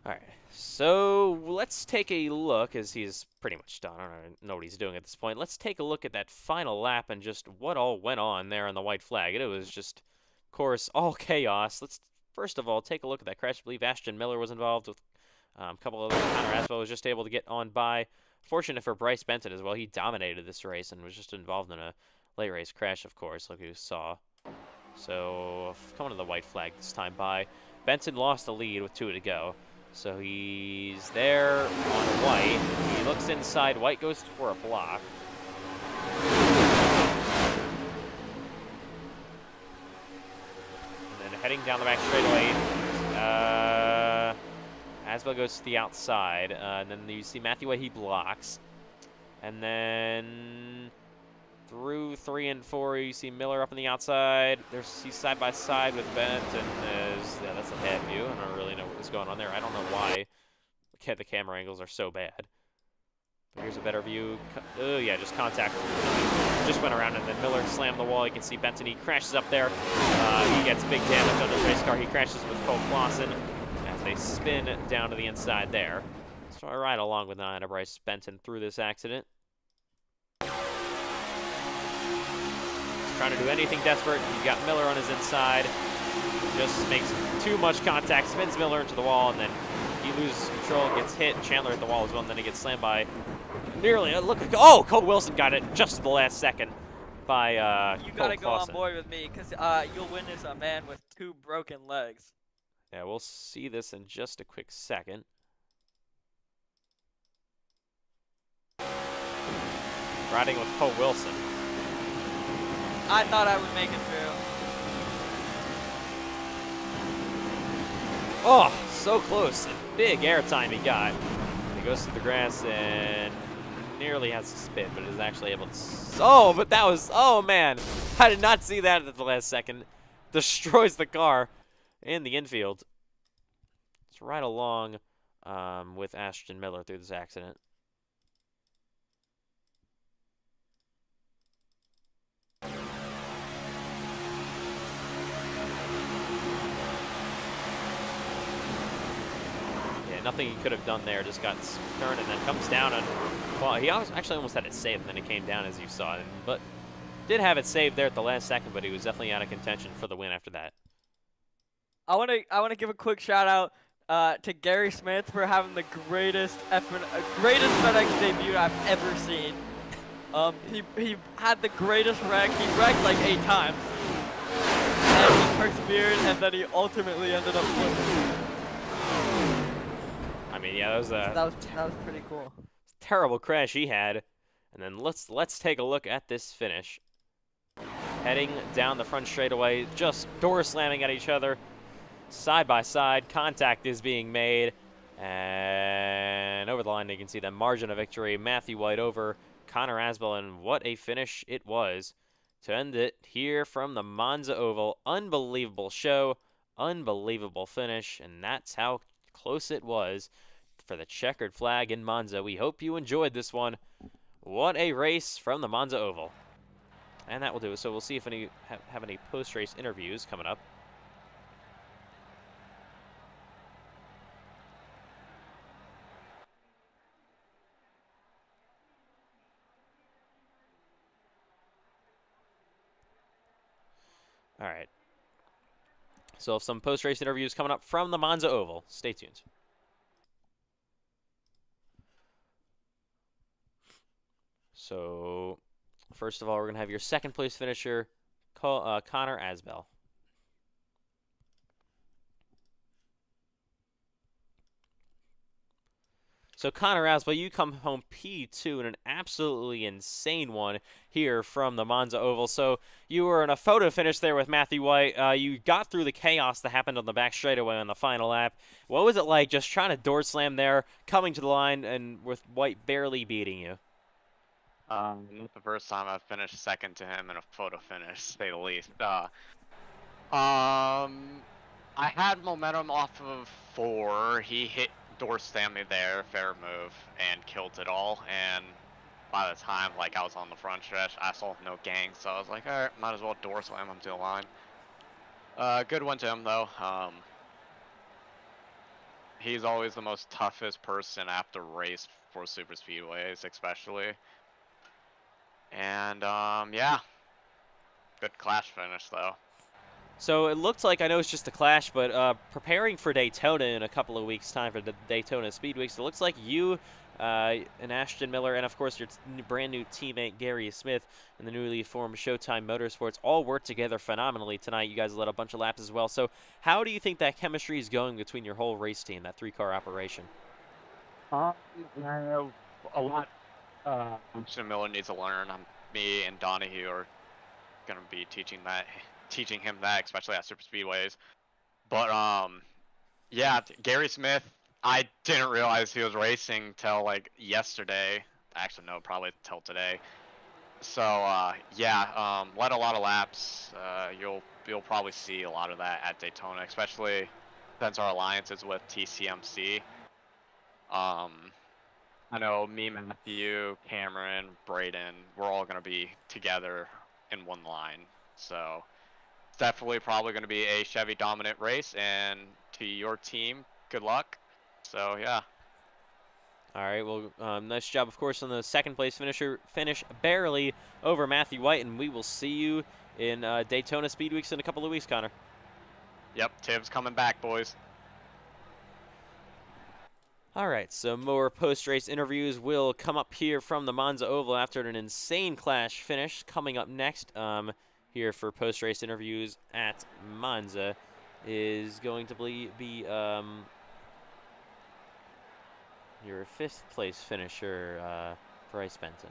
All right. So let's take a look, as he's pretty much done. I don't know what he's doing at this point. Let's take a look at that final lap and just what all went on there on the white flag. It was just, of course, all chaos. Let's first of all take a look at that crash. I believe Ashton Miller was involved with a couple of other. Connor Asbel was just able to get on by. Fortunate for Bryce Benton as well. He dominated this race and was just involved in a late race crash, of course, like you saw. So coming to the white flag this time by. Benton lost the lead with 2 to go. So he's there on White. He looks inside. White goes for a block. And then heading down the back straightaway, Asbel goes to the outside. And then you see Matthew White, he blocks. And then through 3 and 4, you see Miller up on the outside. He's side by side with Bent, and yeah, that's a head view. I don't really know what was going on there. I don't know why the camera angles are so bad. But here's a better view. Oh yeah, just contact. Just went around, and then Miller slammed the wall. You can see Benton. He crashes up there. He gets big damage on the race car. He crashes with Cole Clausen as they spin down to the inside there. So I ride along with Bryce Benton through this accident. Trying to do anything desperate. He's got Miller on his inside. Just makes too much contact, spins Miller into the wall, and then he loses control, gets hit. Chandler at the wall as well, and then he gets slammed by nearly. Oh, Cole Wilson got it just at the last second by You Cole gotta go Clausen. on board with me, because you'll win as a man with 2 broken legs. Yeah, we'll see this in just a quick second. Riding with Cole Wilson. I thought I would make it through. Oh, so close. And big air time he got. He goes through the grass and nearly has to spin, but is actually able to. Oh, but that was. Oh, man. I did not see that at the last second. Destroys the car in the infield. It's right along with Ashton Miller through this accident. nothing he could have done there. Just got turned and then comes down. And well, he actually almost had it saved, and then it came down as you saw it. But did have it saved there at the last second, but he was definitely out of contention for the win after that. I wanna give a quick shout out to Gary Smith for having the greatest FedEx debut I've ever seen. He had the greatest wreck. He wrecked like 8 times, and he persevered, and then he ultimately ended up flipping. I mean, yeah, that was pretty cool. terrible crash he had. And then let's take a look at this finish. Heading down the front straightaway, just door slamming at each other. Side by side, contact is being made, and over the line you can see the margin of victory. Matthew White over Connor Asbell, and what a finish it was to end it here from the Monza Oval. Unbelievable show, unbelievable finish, and that's how close it was for the checkered flag in Monza. We hope you enjoyed this one. What a race from the Monza Oval. And that will do it. So we'll see if any have any post-race interviews coming up. All right. So some post-race interviews coming up from the Monza Oval. Stay tuned. So, first of all, we're going to have your second place finisher, Connor Asbell. So, Connor Asbell, you come home P2 in an absolutely insane one here from the Monza Oval. So, you were in a photo finish there with Matthew White. You got through the chaos that happened on the back straightaway on the final lap. What was it like just trying to door slam there, coming to the line, and with White barely beating you? Not the first time I've finished second to him in a photo finish, to say the least. I had momentum off of 4. He hit door slammed me there, fair move, and killed it all. And by the time I was on the front stretch, I saw no gang, so I was like, all right, might as well door slam him to the line. Good one to him though. He's always the most toughest person I have to race for super speedways, especially. And yeah, good clash finish though. So it looks like, I know it's just a clash, but preparing for Daytona in a couple of weeks' time for the Daytona Speed Weeks, it looks like you and Ashton Miller, and of course your brand new teammate Gary Smith and the newly formed Showtime Motorsports all worked together phenomenally tonight. You guys led a bunch of laps as well. So how do you think that chemistry is going between your whole race team, that 3-car operation? A lot. Ashton Miller needs to learn. Me and Donahue are gonna be teaching him that, especially at super speedways. But yeah, Gary Smith, I didn't realize he was racing till yesterday. Actually, no, probably till today. So yeah, led a lot of laps. You'll probably see a lot of that at Daytona, especially since our alliance is with TCMC. I know me, Matthew, Cameron, Braden, we're all going to be together in one line. So it's definitely probably going to be a Chevy dominant race, and to your team, good luck. So yeah. All right, well, nice job, of course, on the second place finish barely over Matthew White, and we will see you in Daytona Speed Weeks in a couple of weeks, Connor. Yep, Tim's coming back, boys. All right, so more post-race interviews will come up here from the Monza Oval after an insane clash finish. Coming up next here for post-race interviews at Monza is going to be your 5th place finisher, Bryce Benton.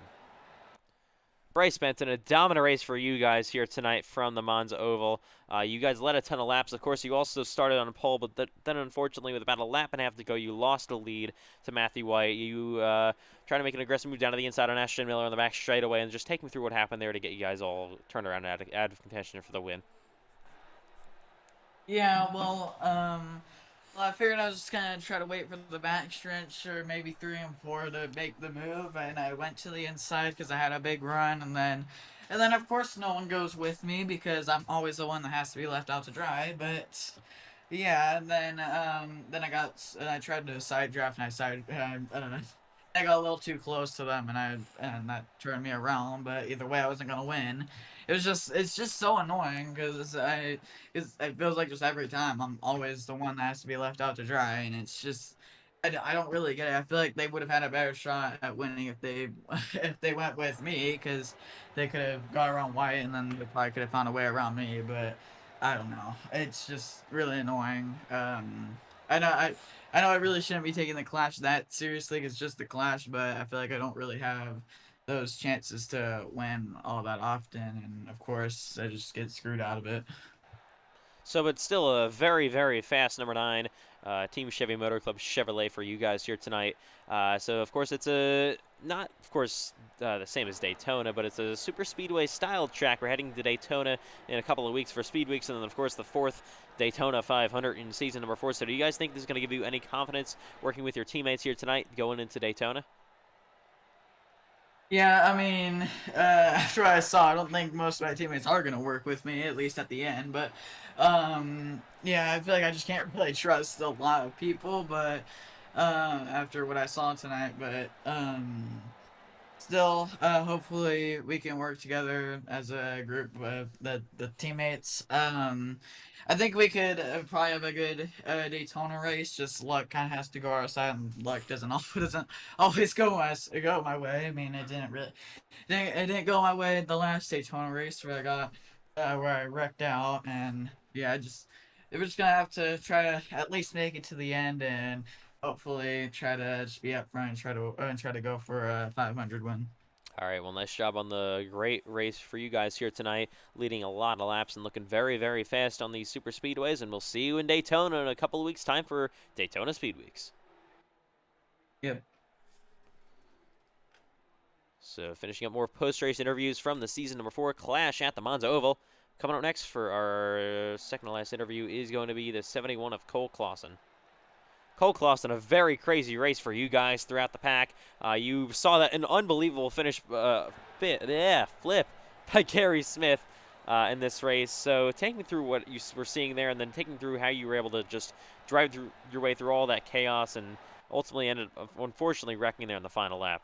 Bryce Benton, a dominant race for you guys here tonight from the Monza Oval. You guys led a ton of laps. Of course, you also started on a pole, but then unfortunately, with about a lap and a half to go, you lost the lead to Matthew White. You trying to make an aggressive move down to the inside on Ashton Miller on the back straightaway, and just take me through what happened there to get you guys all turned around and out of contention for the win. Yeah, well, I figured I was just gonna try to wait for the back stretch or maybe 3 and 4 to make the move, and I went to the inside because I had a big run, and then of course no one goes with me because I'm always the one that has to be left out to dry. But Yeah, and then I tried to side draft and I got a little too close to them and that turned me around. But either way, I wasn't gonna win. It's just so annoying because it feels like just every time I'm always the one that has to be left out to dry, and it's just. I don't really get it. I feel like they would have had a better shot at winning if they if they went with me because they could have got around White and then they probably could have found a way around me. But I don't know. It's just really annoying. I know I really shouldn't be taking the Clash that seriously. 'Cause it's just the Clash, but I feel like I don't really have those chances to win all that often, and of course I just get screwed out of it. So it's still a very, very fast number 9 Team Chevy Motor Club Chevrolet for you guys here tonight. So, of course, it's not, of course, the same as Daytona, but it's a super speedway style track. We're heading to Daytona in a couple of weeks for Speed Weeks, and then, of course, the 4th Daytona 500 in season number 4. So do you guys think this is going to give you any confidence working with your teammates here tonight going into Daytona? Yeah, I mean, after what I saw, I don't think most of my teammates are gonna work with me, at least at the end. But, yeah, I feel like I just can't really trust a lot of people. But, after what I saw tonight, but, still, hopefully we can work together as a group of the teammates. I think we could probably have a good Daytona race. Just luck kind of has to go our side, and luck doesn't always go my way. I mean, it didn't go my way the last Daytona race where I wrecked out, and yeah, we're just gonna have to try to at least make it to the end and hopefully try to just be up front and try to go for a 500 win. All right, well, nice job on the great race for you guys here tonight, leading a lot of laps and looking very, very fast on these super speedways, and we'll see you in Daytona in a couple of weeks' time for Daytona Speed Weeks. Yep. So finishing up more post-race interviews from the season number 4 Clash at the Monza Oval. Coming up next for our second to last interview is going to be the 71 of Cole Clausen. Cole Clausen, a very crazy race for you guys throughout the pack. You saw that an unbelievable finish, flip by Gary Smith in this race. So take me through what you were seeing there, and then take me through how you were able to just drive through your way through all that chaos, and ultimately ended up, unfortunately, wrecking there in the final lap.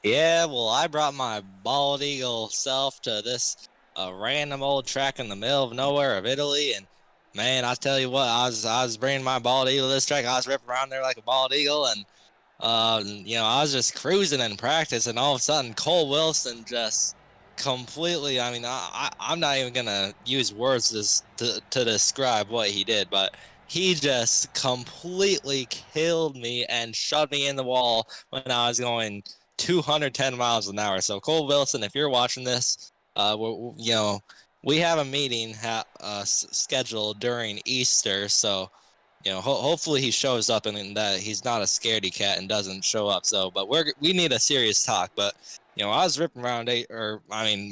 Yeah, well, I brought my bald eagle self to this random old track in the middle of nowhere of Italy, and man, I tell you what, I was bringing my bald eagle to this track. I was ripping around there like a bald eagle, and you know, I was just cruising in practice, and all of a sudden, Cole Wilson just completely. I mean, I'm not even gonna use words to describe what he did, but he just completely killed me and shoved me in the wall when I was going 210 miles an hour. So Cole Wilson, if you're watching this, you know, we have a meeting scheduled during Easter. So, you know, hopefully he shows up and that he's not a scaredy cat and doesn't show up. So, but we need a serious talk. But, you know, I was ripping around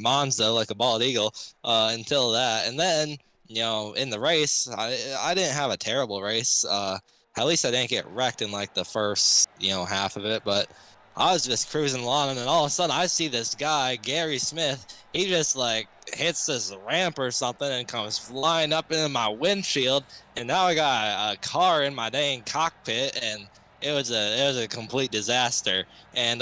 Monza like a bald eagle until that. And then, you know, in the race, I didn't have a terrible race. At least I didn't get wrecked in like the first, you know, half of it. But I was just cruising along, and then all of a sudden I see this guy, Gary Smith. He just like hits this ramp or something and comes flying up into my windshield, and now I got a car in my dang cockpit, and it was a complete disaster. And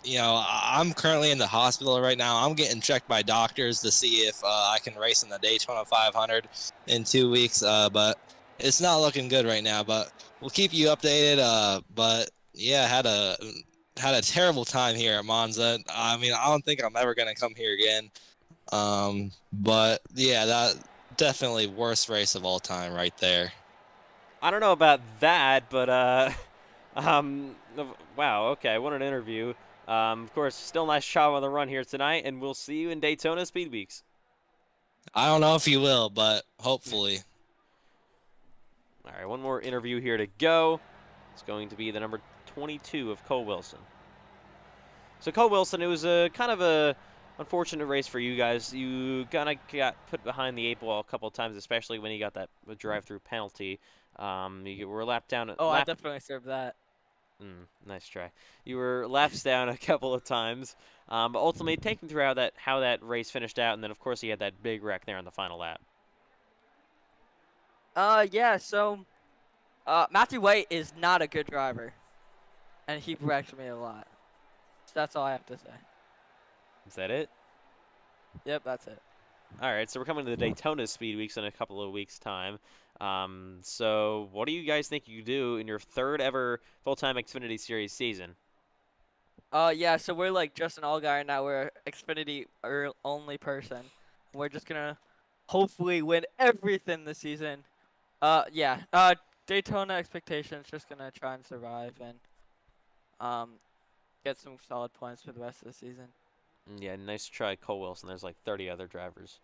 you know, I'm currently in the hospital right now. I'm getting checked by doctors to see if I can race in the Daytona 500 in 2 weeks, but it's not looking good right now. But we'll keep you updated. But yeah, had a terrible time here at Monza. I mean, I don't think I'm ever going to come here again. But yeah, that definitely worst race of all time right there. I don't know about that, but wow, okay, what an interview. Of course, still nice job on the run here tonight, and we'll see you in Daytona Speed Weeks. I don't know if you will, but hopefully. All right, one more interview here to go. It's going to be the number 22 of Cole Wilson. So Cole Wilson, it was a kind of a unfortunate race for you guys. You kind of got put behind the 8 ball a couple of times, especially when you got that drive-through penalty. You were lapped down. I definitely served that. Nice try. You were laps down a couple of times, but ultimately, take me through how that race finished out, and then of course you had that big wreck there in the final lap. Yeah, so Matthew White is not a good driver, and he wrecked me a lot. So that's all I have to say. Is that it? Yep, that's it. All right, so we're coming to the Daytona Speed Weeks in a couple of weeks' time. So what do you guys think you do in your third ever full-time Xfinity Series season? Yeah, so we're like just an all guy now. We're Xfinity only person. We're just gonna hopefully win everything this season. Yeah. Daytona expectations. Just gonna try and survive and get some solid points for the rest of the season. Yeah, nice try, Cole Wilson. There's like 30 other drivers.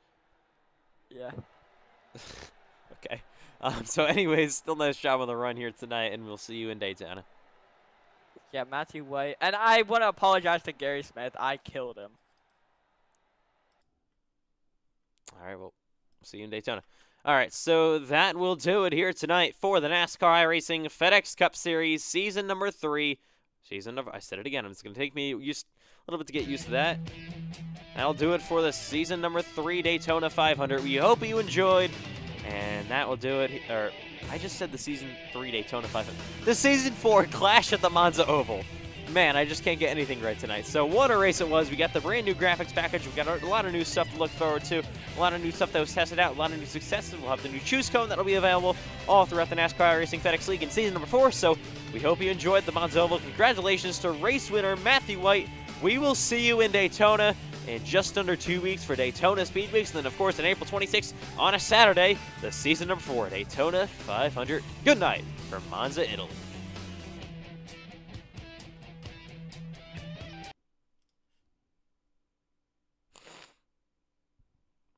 Yeah. Okay. So anyways, still nice job on the run here tonight, and we'll see you in Daytona. Yeah, Matthew White. And I want to apologize to Gary Smith. I killed him. All right, well, see you in Daytona. All right, so that will do it here tonight for the NASCAR iRacing FedEx Cup Series Season number 3. I said it again. It's going to take me a little bit to get used to that. That'll do it for the Season number 3 Daytona 500. We hope you enjoyed, and that will do it. Or I just said the Season 3 Daytona 500. The Season 4 Clash at the Monza Oval. Man, I just can't get anything right tonight. So what a race it was. We got the brand new graphics package. We got a lot of new stuff to look forward to. A lot of new stuff that was tested out. A lot of new successes. We'll have the new choose cone that'll be available all throughout the NASCAR Racing FedEx League in season number 4. So we hope you enjoyed the Monza Oval. Congratulations to race winner Matthew White. We will see you in Daytona in just under 2 weeks for Daytona Speed Weeks. And then, of course, on April 26th on a Saturday, the season number 4 Daytona 500. Good night from Monza, Italy.